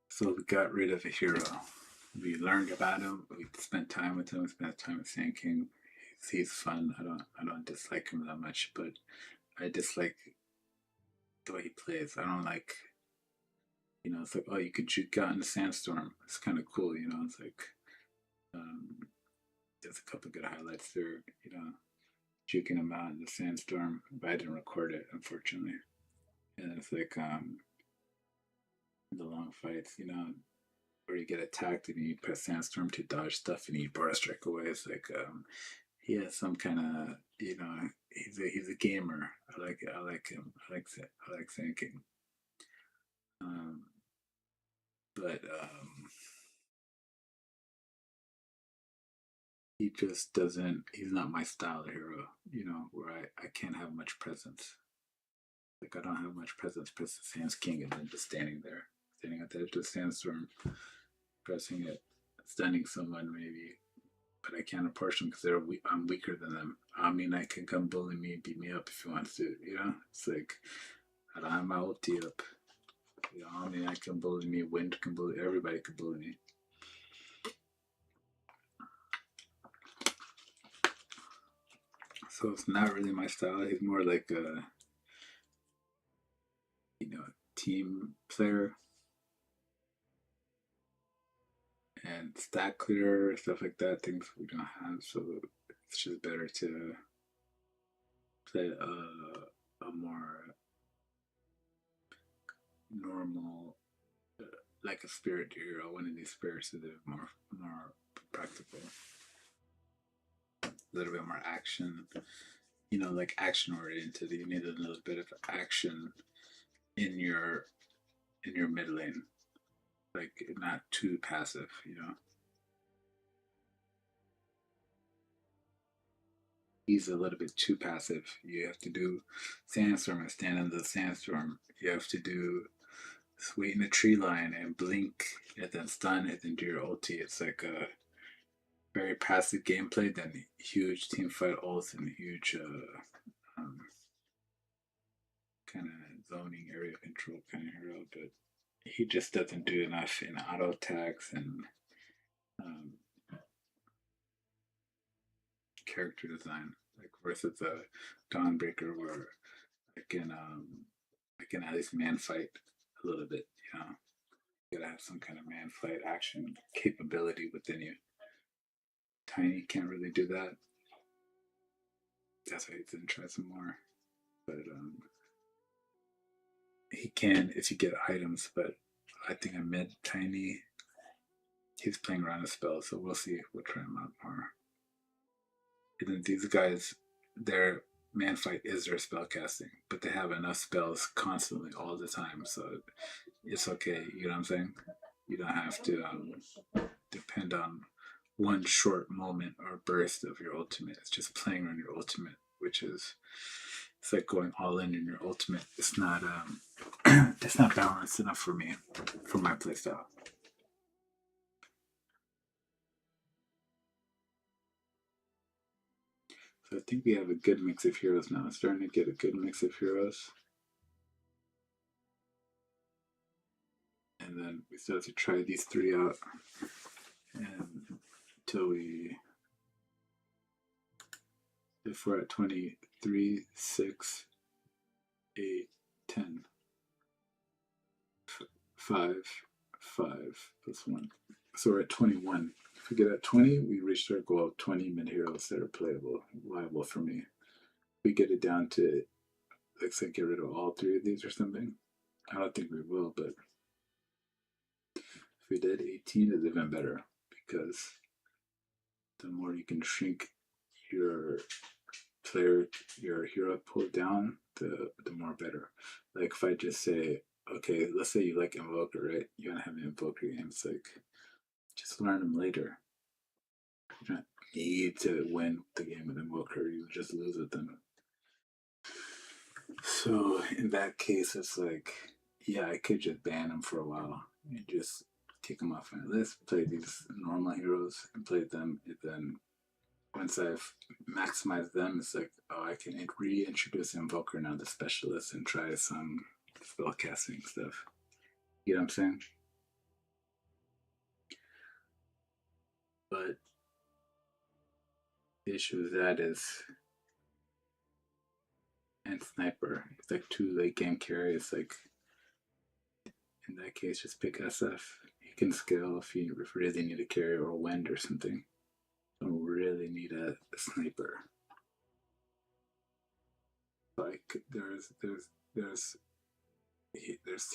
So we got rid of a hero. We learned about him. We spent time with him. We spent time with Sand King. He's fun. I don't dislike him that much, but I dislike the way he plays. I don't like, you know, it's like, oh, you could juke out in the sandstorm. It's kind of cool, you know. It's like um, there's a couple good highlights there, you know, juking him out in the sandstorm. But I didn't record it, unfortunately. And it's like the long fights, you know, where you get attacked and you press sandstorm to dodge stuff and you burst strike away. It's like he has some kind of, you know, he's a gamer. I like it. I like him. I like thinking. Um, but he just doesn't. He's not my style of hero. You know, where I can't have much presence. Like I don't have much presence. Press the Sands King and then just standing there, standing at the edge of the sandstorm, pressing it, stunning someone maybe, but I can't approach them because I'm weaker than them. I mean, I can come bully me, beat me up if he wants to. You know, it's like I don't have my ulti up. You know, I mean, I can bully me. Wind can bully. Everybody can bully me. So it's not really my style. He's more like a, you know, team player and stack clear stuff like that. Things we don't have, so it's just better to play a more normal, like a spirit hero. One of these spirits is more practical, a little bit more action. You know, like action oriented. You need a little bit of action in your mid lane, like not too passive. You know, he's a little bit too passive. You have to do sandstorm and stand in the sandstorm. You have to do wait in the tree line and blink and then stun and then do your ulti. It's like a very passive gameplay, then huge team fight ults and huge kind of zoning area control kind of hero. But he just doesn't do enough in auto attacks and um, character design, like versus a Dawnbreaker where I can at least man fight a little bit. You know, you gotta have some kind of man fight action capability within you. Tiny can't really do that. That's why he didn't try some more. But he can if you get items. But I think I met Tiny. He's playing around a spell, so we'll see. We'll try him out more. And then these guys, their man fight is their spell casting, but they have enough spells constantly all the time, so it's okay. You know what I'm saying? You don't have to depend on one short moment or burst of your ultimate. It's just playing on your ultimate, which is it's like going all in your ultimate. It's not it's not balanced enough for me for my playstyle. So I think we have a good mix of heroes now. It's starting to get a good mix of heroes. And then we start to try these three out and until if we're at 23, 6, 8, 10, 5, 5 plus 1. So we're at 21. If we get at 20, we reach our goal of 20 mid heroes that are playable, viable for me. We get it down to, let's say, get rid of all three of these or something. I don't think we will, but if we did, 18 is even better because the more you can shrink your player, your hero pool down, the more better. Like if I just say, okay, let's say you like Invoker, right? You want to have an Invoker game. It's like Just learn them later. You don't need to win the game with Invoker, you just lose with them. So in that case, it's like, yeah, I could just ban them for a while and just take them off my list, play these normal heroes and play them, and then once I've maximized them, it's like, oh, I can reintroduce Invoker now, the specialist, and try some spell casting stuff. You know what I'm saying? But the issue with that is, and Sniper, it's like 2 late game carry. It's like, in that case, just pick SF. You can scale if you really need a carry or a wind or something. Don't really need a sniper. Like there's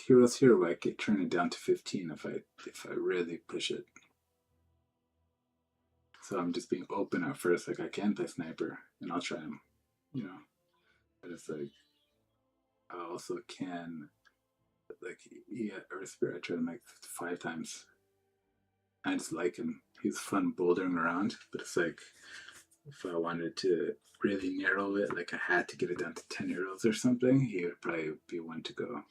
heroes here where I could turn it down to 15 if I really push it. So I'm just being open at first. Like I can play sniper and I'll try him, you know. But it's like I also can, like, yeah, Earth Spirit I try to make 5 times. I just like him. He's fun bouldering around, but it's like if I wanted to really narrow it, like I had to get it down to 10 heroes or something, he would probably be one to go.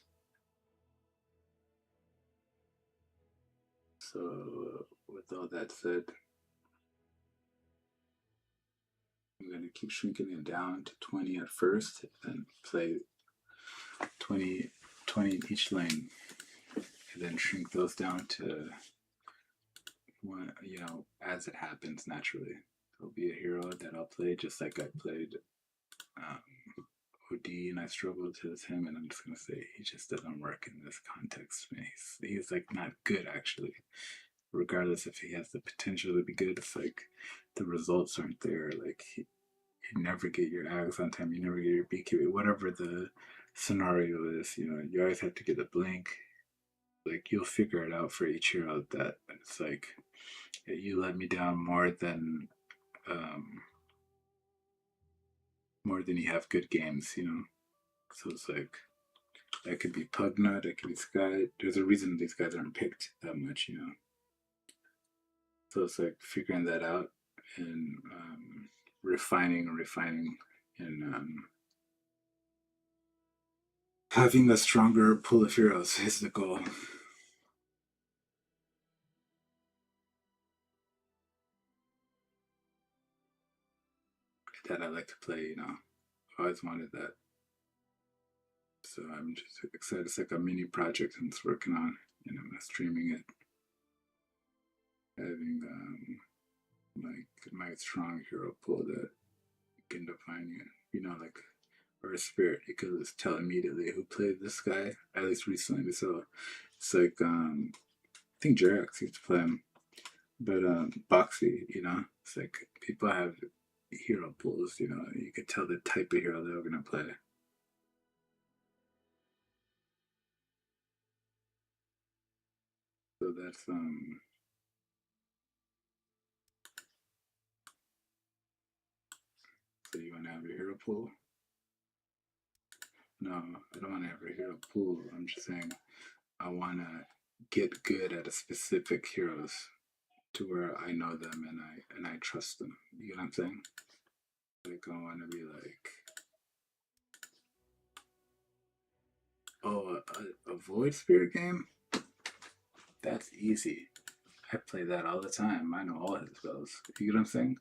So with all that said, I'm going to keep shrinking it down to 20 at first, and play 20 in each lane, and then shrink those down to one, you know, as it happens naturally. There'll be a hero that I'll play just like I played um, OD and I struggled with him, and I'm just gonna say he just doesn't work in this context. He's like not good actually. Regardless if he has the potential to be good, it's like the results aren't there. Like you never get your ags on time, you never get your BKB, whatever the scenario is. You know, you always have to get a blink. Like you'll figure it out for each hero that it's like you let me down um, more than you have good games. You know, so it's like that could be Pugnut, that could be Sky. There's a reason these guys aren't picked that much, you know. So it's like figuring that out and refining, and having a stronger pool of heroes is the goal. That I like to play, you know. I always wanted that. So I'm just excited. It's like a mini project I'm just working on, and I'm streaming it. Having my strong hero pool that can define you. You know, like or a spirit, you could just tell immediately who played this guy, at least recently. So it's like I think Jerax used to play him, but Boxy, you know, it's like people have hero pools, you know, you could tell the type of hero they're gonna play. So that's so you wanna have a hero pool? No, I don't wanna have a hero pool. I'm just saying I wanna get good at a specific heroes to where I know them and I trust them. You know what I'm saying? Like I want to be like, oh, a void spirit game. That's easy. I play that all the time. I know all his spells. You get what I'm saying?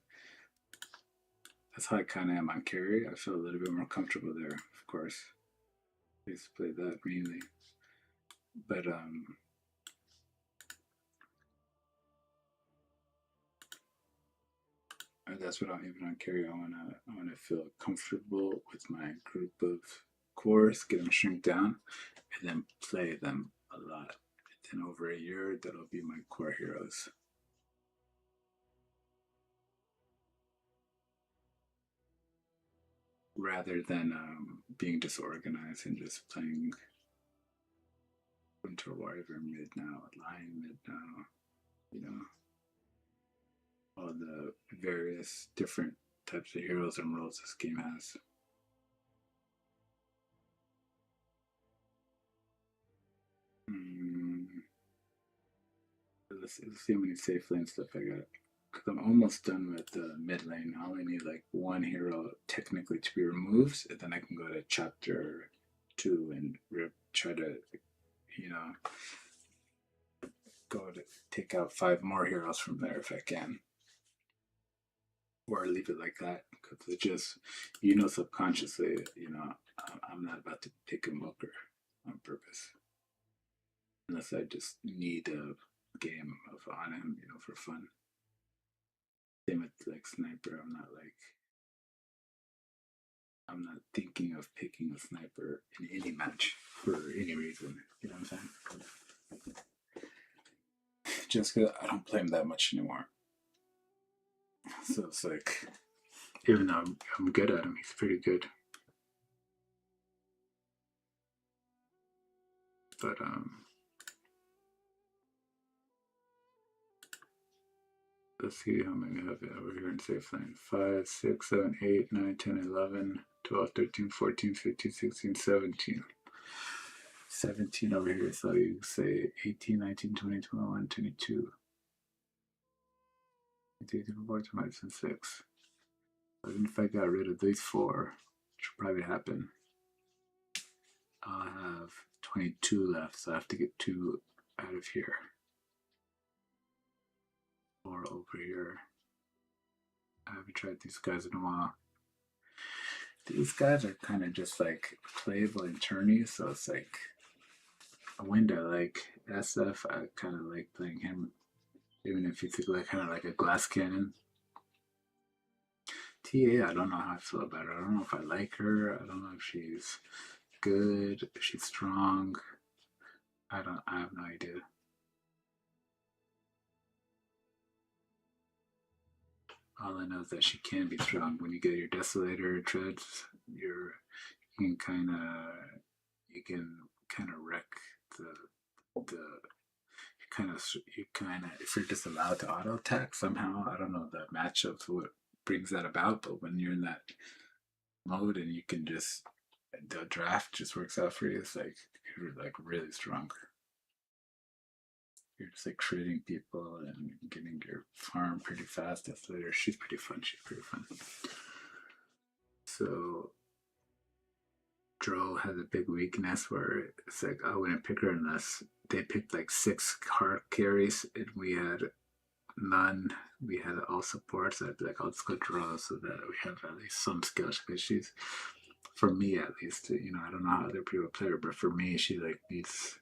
That's how I kind of am on carry. I feel a little bit more comfortable there, of course. I used to play that mainly, but that's what I'm even on carry. I wanna feel comfortable with my group of cores, get them shrink down, and then play them a lot. And then over a year, that'll be my core heroes. Rather than being disorganized and just playing Winter Warrior mid now, Lion mid now, you know, all the various different types of heroes and roles this game has. let's see how many safe lane stuff I got. Because I'm almost done with the mid lane. I only need like one hero technically to be removed, and then I can go to chapter 2 and try to, you know, go to take out 5 more heroes from there if I can. Or leave it like that, because it just, subconsciously, I'm not about to pick a Moker on purpose. Unless I just need a game on him, for fun. Same with like sniper. I'm not thinking of picking a sniper in any match for any reason. You know what I'm saying? Just because I don't play him that much anymore. So it's like, even though I'm good at him, he's pretty good. But let's see how many I have over here in safe lane. 5, 6, 7, 8, 9, 10, 11, 12, 13, 14, 15, 16, 17. 17 over here, so you say 18, 19, 20, 21, 22. 23, 24, 25, 6. Even if I got rid of these 4, which will probably happen, I'll have 22 left, so I have to get 2 out of here. 4 over here. I haven't tried these guys in a while. These guys are kind of just like playable in tourneys, so it's like a window. Like SF, I kind of like playing him, even if he's like kind of like a glass cannon. TA, I don't know how I feel about her. I don't know if I like her. I don't know if she's good, if she's strong. I have no idea. All I know is that she can be strong. When you get your Desolator treads, you can kind of wreck the you kind of if you're just allowed to auto attack somehow. I don't know the matchups what brings that about, but when you're in that mode and you can just the draft just works out for you, it's like you're like really strong. You're just like creating people and getting your farm pretty fast. That's later. She's pretty fun. So Dro has a big weakness where it's like I wouldn't pick her unless they picked like 6 car carries and we had none. We had all supports. I'd be like, I'll just go Dro so that we have at least some skills because she's, for me at least, I don't know how other people play her, but for me, she like needs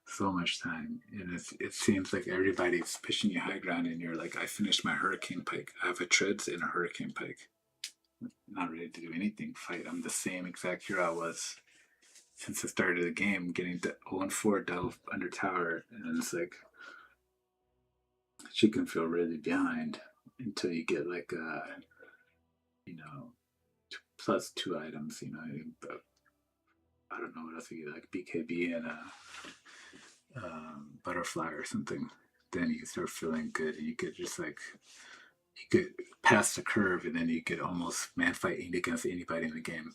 so much time, and it seems like everybody's pushing you high ground, and you're like, I finished my hurricane pike. I have a treads and a hurricane pike. Not ready to do anything. Fight. I'm the same exact hero I was since the start of the game, getting to 0-4 delve under tower, and it's like she can feel really behind until you get like plus 2 items. But I don't know what else you get, like BKB and a butterfly or something. Then you can start feeling good, and you could just like you could pass the curve, and then you could almost man fight against anybody in the game.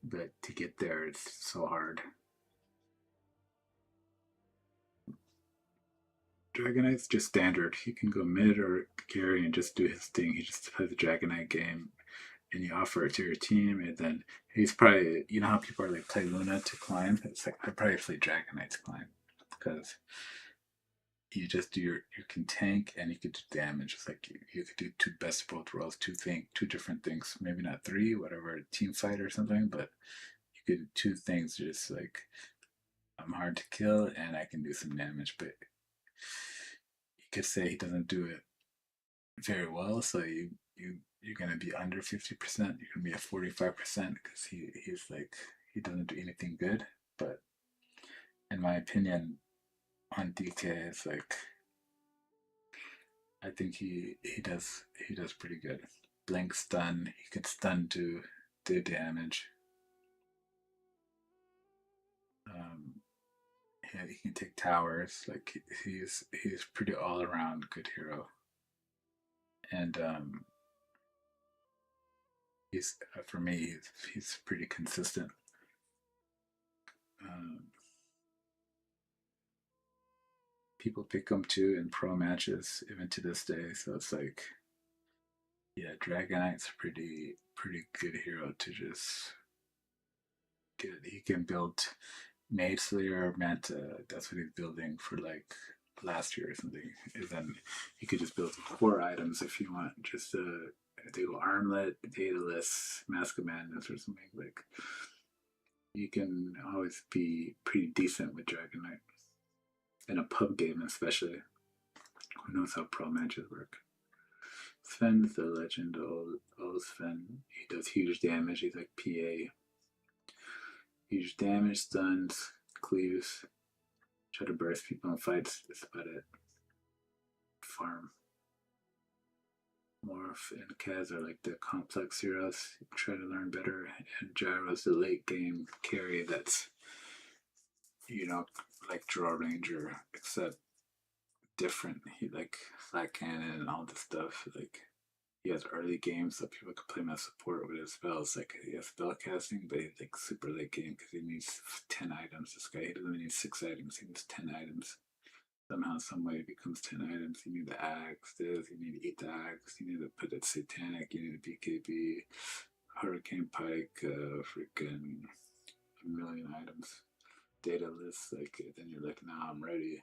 But to get there, it's so hard. Dragonite's just standard. He can go mid or carry and just do his thing. He just plays the Dragonite game, and you offer it to your team, and then he's probably, how people are like play Luna to climb. It's like I probably play Dragonite to climb because you just do you can tank and you could do damage. It's like you could do 2 best of both worlds, 2 different things. Maybe not 3, whatever, team fight or something, but you could do 2 things. Just like I'm hard to kill and I can do some damage, but you could say he doesn't do it very well, so you're gonna be under 50%. You're gonna be at 45% because he's like he doesn't do anything good. But in my opinion, on DK, it's like I think he does pretty good. Blink stun, he can stun to do damage. Yeah, he can take towers. Like he's pretty all around good hero. And he's for me he's pretty consistent. people pick him too in pro matches even to this day. So it's like, yeah, Dragon Knight's a pretty good hero to just get. He can build Mage Slayer or Manta. That's what he's building for like last year or something. And then you could just build core items if you want. Just do Armlet, Daedalus, Mask of Madness, or something like. You can always be pretty decent with Dragon Knight in a pub game, especially. Who knows how pro matches work? Sven is the legend. Old Sven. He does huge damage. He's like PA. Huge damage, stuns, cleaves. Try to burst people in fights. That's about it. Farm. Morph and Kaz are like the complex heroes. Try to learn better. And Gyro's the late game carry that's, like Draw Ranger, except different. He like flat cannon and all this stuff. Like he has early games so people can play him as support with his spells. Like he has spell casting, but he's like super late game because he needs 10 items. This guy, he doesn't need 6 items, he needs 10 items. Somehow, some way, it becomes 10 items. You need the axe, this, you need to eat the axe, you need to put it satanic, you need a BKB, Hurricane Pike, freaking a million items. Data list, like, then you're like, nah, I'm ready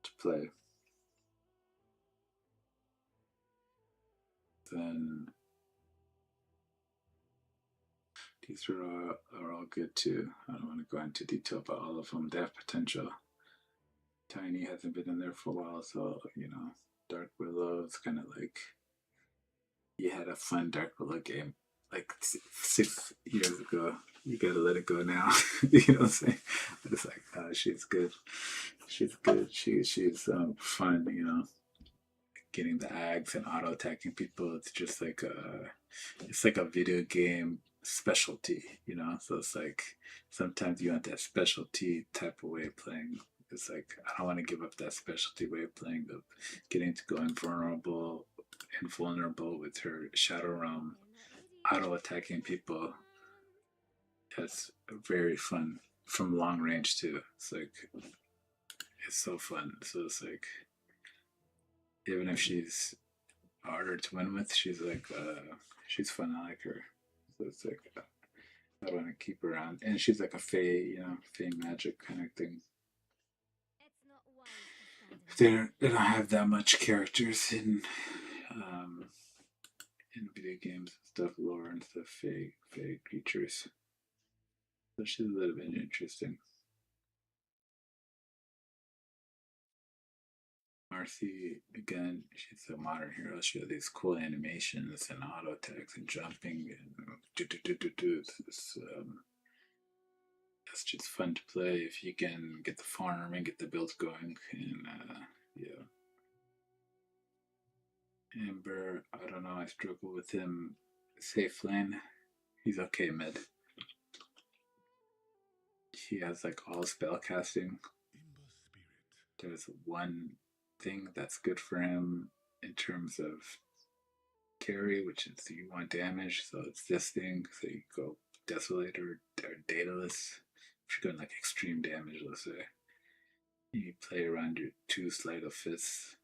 to play. Then these are all good too. I don't want to go into detail about all of them. They have potential. Tiny hasn't been in there for a while, so Dark Willow is kind of like you had a fun Dark Willow game like 6 years ago. You gotta let it go now. You know what I'm saying? But it's like, she's good. She's good. She's fun. Getting the ags and auto attacking people. It's just like a video game specialty. So it's like sometimes you want that specialty type of way of playing. It's like I don't want to give up that specialty way of playing of getting to go invulnerable with her Shadow Realm, auto attacking people. That's very fun from long range too. It's like it's so fun. So it's like even if she's harder to win with, she's like she's fun. I like her. So it's like I want to keep her around, and she's like a Fey, Fey magic kind of thing. They don't have that much characters in video games and stuff, lore and stuff, Fey creatures. So she's a little bit interesting. Marcy, again, she's a modern hero. She has these cool animations and auto attacks and jumping and it's just fun to play if you can get the farm and get the builds going. And yeah. Amber, I don't know. I struggle with him. Safe lane, he's okay mid. He has like all spell casting. There's one thing that's good for him in terms of carry, which is you want damage, so it's this thing. So you go Desolator or Daedalus. If you're going like extreme damage, let's say, you play around your 2 Sleight of Fists.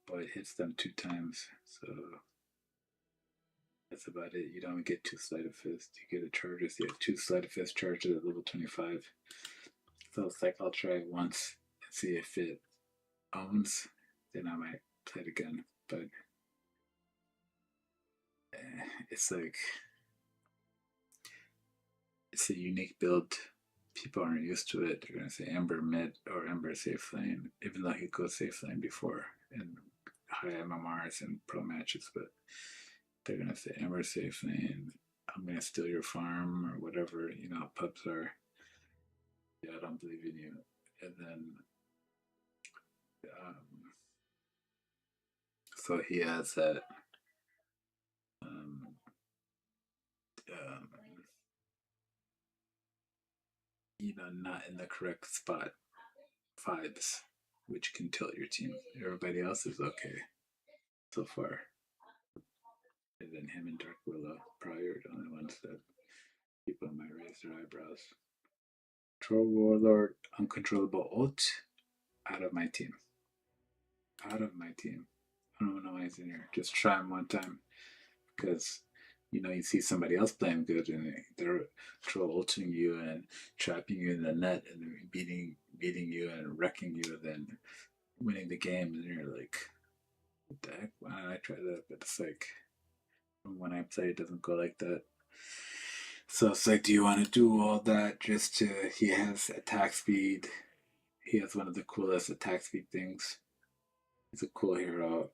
But it hits them 2 times, so that's about it. You don't get 2 Sleight of Fist. You get a charges. You have 2 Sleight of Fist charges at level 25. So it's like I'll try it once and see if it owns. Then I might play it again. But it's like it's a unique build. People aren't used to it. They're gonna say Ember mid or Ember safe lane, even though he goes safe lane before in high MMRs and pro matches. But they're gonna say Ember safe lane. I'm gonna steal your farm or whatever. Pubs are. Yeah, I don't believe in you. And then, so he has that. Um, um, not in the correct spot vibes, which can tilt your team. Everybody else is okay so far. And then him and Dark Willow probably are the only ones that people might raise their eyebrows. Troll Warlord, Uncontrollable Ult, out of my team. Out of my team. I don't know why he's in here. Just try him one time. Because, you know, you see somebody else playing good and they're troll ulting you and trapping you in the net and beating you and wrecking you and then winning the game. And you're like, what the heck? Why don't I try that? But it's like, when I play, it doesn't go like that. So it's like, do you want to do all that just to, he has attack speed. He has one of the coolest attack speed things. He's a cool hero.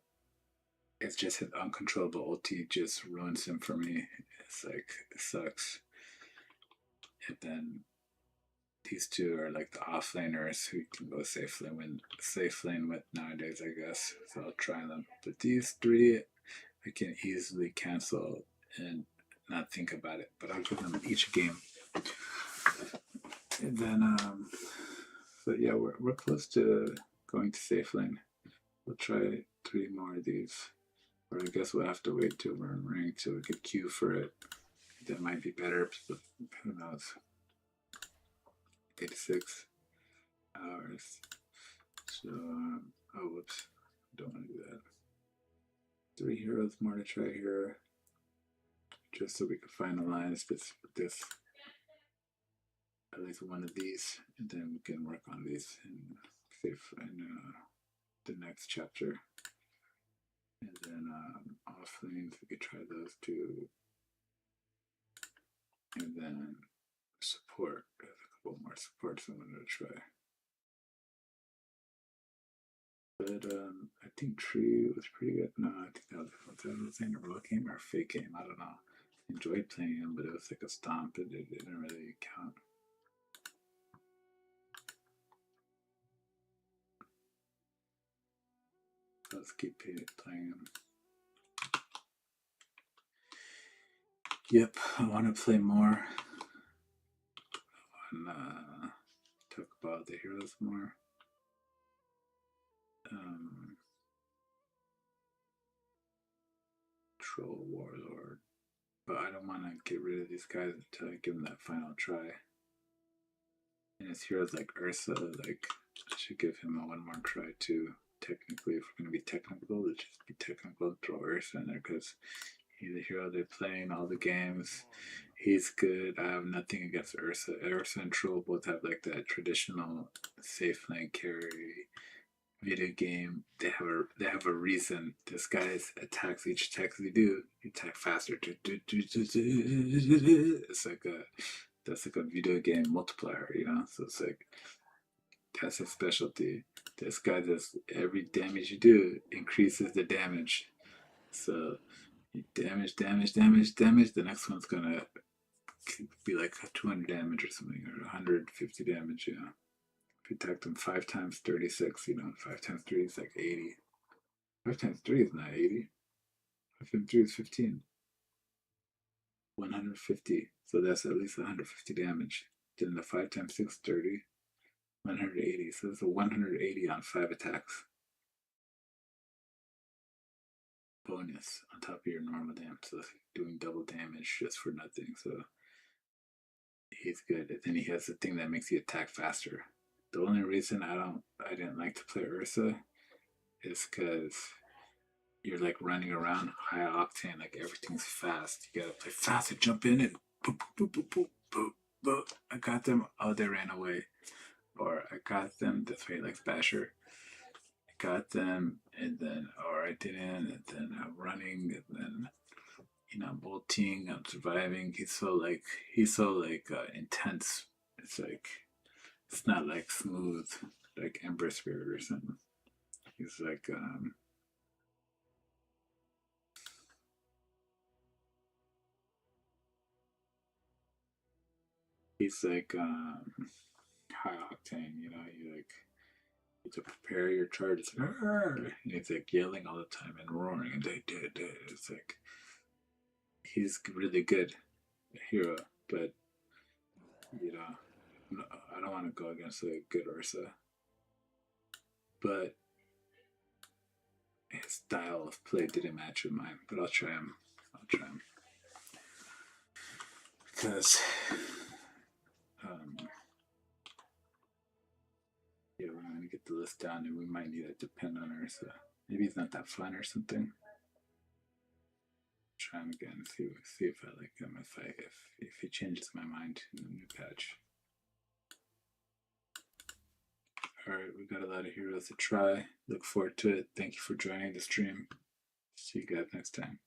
It's just his uncontrollable ulti just ruins him for me. It's like, it sucks. And then these two are like the offlaners who can go safe lane with nowadays, I guess. So I'll try them. But these three, I can easily cancel and not think about it. But I'll give them each game. And then, so yeah, we're close to going to safe lane. We'll try 3 more of these. Or I guess we'll have to wait till we're in rank till we could queue for it. That might be better, but who knows. 86 hours. So, oh, whoops. Don't want to do that. 3 heroes more to try here. Just so we can finalize this. At least one of these. And then we can work on these in the next chapter. And then off lanes, we could try those 2. And then support. There's a couple more supports I'm going to try. But I think Tree was pretty good. No, I think that was in a real game or a fake game. I don't know. I enjoyed playing him, but it was like a stomp. It didn't really count. Let's keep playing him. Yep, I want to play more. I want to talk about the heroes more. Troll Warlord. But I don't want to get rid of these guys until I give them that final try. And his heroes like Ursa, like, I should give him a 1 more try too. Technically, if we're going to be technical, let's just be technical and throw Ursa in there because he's a hero they're playing all the games. He's good. I have nothing against Ursa. Ursa and Troll both have like that traditional safe lane carry video game. They have a reason. This guy's attacks, each attack they do, you attack faster. It's like that's like a video game multiplier, you know? So it's like, that's his specialty. This guy does every damage you do increases the damage. So you damage. The next one's gonna be like 200 damage or something, or 150 damage, you know. If you attack them 5 times 36, you know, 5 times 3 is like 80. 5 times 3 is not 80. 5 times 3 is 15. 150. So that's at least 150 damage. Then the 5 times 6 is 30. 180. So it's a 180 on 5 attacks. Bonus on top of your normal damage. So doing double damage just for nothing. So he's good. And then he has the thing that makes you attack faster. The only reason I didn't like to play Ursa is because you're like running around high octane, like everything's fast. You gotta play fast and jump in and boop, boop, boop, boop, boop, boop. I got them. Oh, they ran away. Or I got them. That's why he likes Basher. I got them, and then, or I didn't, and then I'm running, and then, you know, I'm ulting, I'm surviving. He's so intense. It's like, it's not like smooth, like Ember Spirit or something. He's like, high octane, you know, you to prepare your charge. It's like, and it's like yelling all the time and roaring, and it's like, he's really good hero, but you know, I don't want to go against a good Ursa, but his style of play didn't match with mine. But I'll try him because write the list down, and we might need a depend on her. So maybe he's not that fun or something. Try him again. See if I like him. If he changes my mind in the new patch. All right, we got a lot of heroes to try. Look forward to it. Thank you for joining the stream. See you guys next time.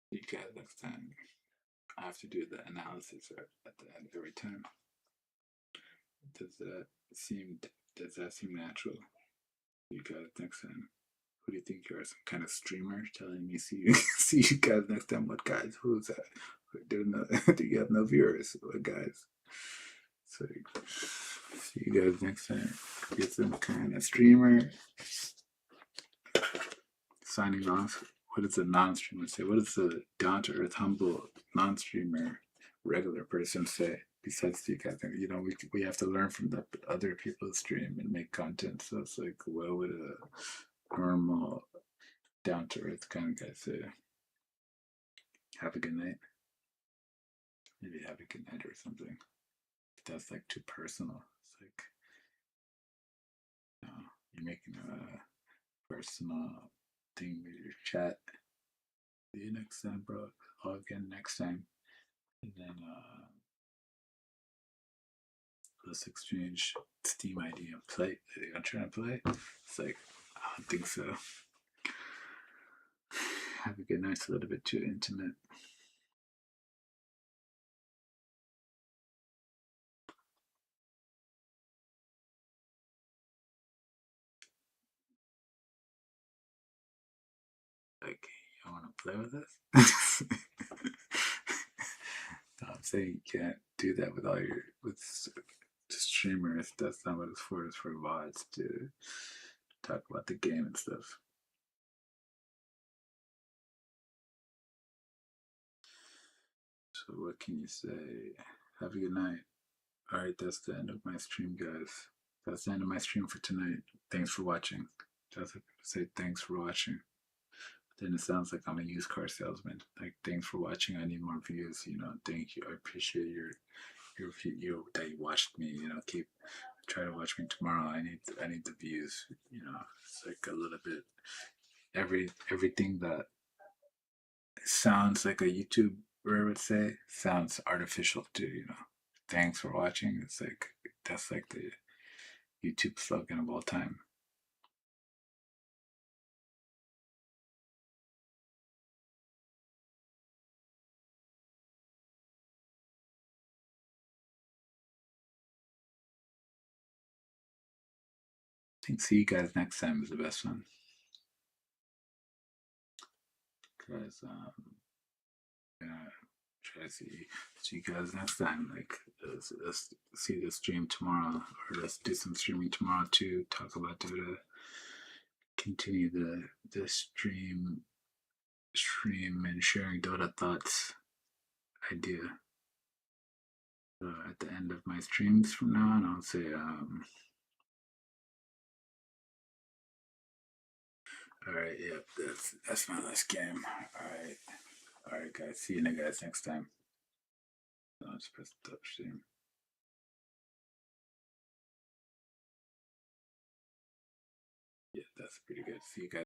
See you guys next time. I have to do the analysis at the end every time. Does that seem natural? See you guys next time. Who do you think you are? Some kind of streamer telling me see you guys next time? What guys? Who's that? Do you have no viewers? What guys? So see you guys next time. Get some kind of streamer. Signing off. What does a non-streamer say? What does a down-to-earth, humble non-streamer, regular person say? Besides you guys, we have to learn from the other people's stream and make content. So it's like, what would a normal, down-to-earth kind of guy say? Have a good night. Maybe have a good night or something. That's like too personal. It's like, you're making a personal thing with your chat. See you next time, bro. Log in next time. And then let's exchange Steam ID and play. Are you gonna try to play? It's like, I don't think so. Have a good night. It's a little bit too intimate. Like, you want to play with us? No, I'm saying you can't do that with streamers. That's not what it's for. It's for VODs to talk about the game and stuff. So what can you say? Have a good night. All right, that's the end of my stream, guys. That's the end of my stream for tonight. Thanks for watching. Just say thanks for watching. Then it sounds like I'm a used car salesman. Like, thanks for watching. I need more views. Thank you. I appreciate your that you watched me. Try to watch me tomorrow. I need the views. It's like a little bit everything that sounds like a YouTuber would say sounds artificial too. Thanks for watching. It's like that's like the YouTube slogan of all time. I think see you guys next time is the best one. Because try to see you guys next time. Like, let's see the stream tomorrow, or let's do some streaming tomorrow to talk about Dota. Continue the stream and sharing Dota thoughts idea. At the end of my streams from now on, I'll say, all right, yep, that's my last game. All right, guys. See you guys next time. I'll just press the top stream. Yeah, that's pretty good. See you guys.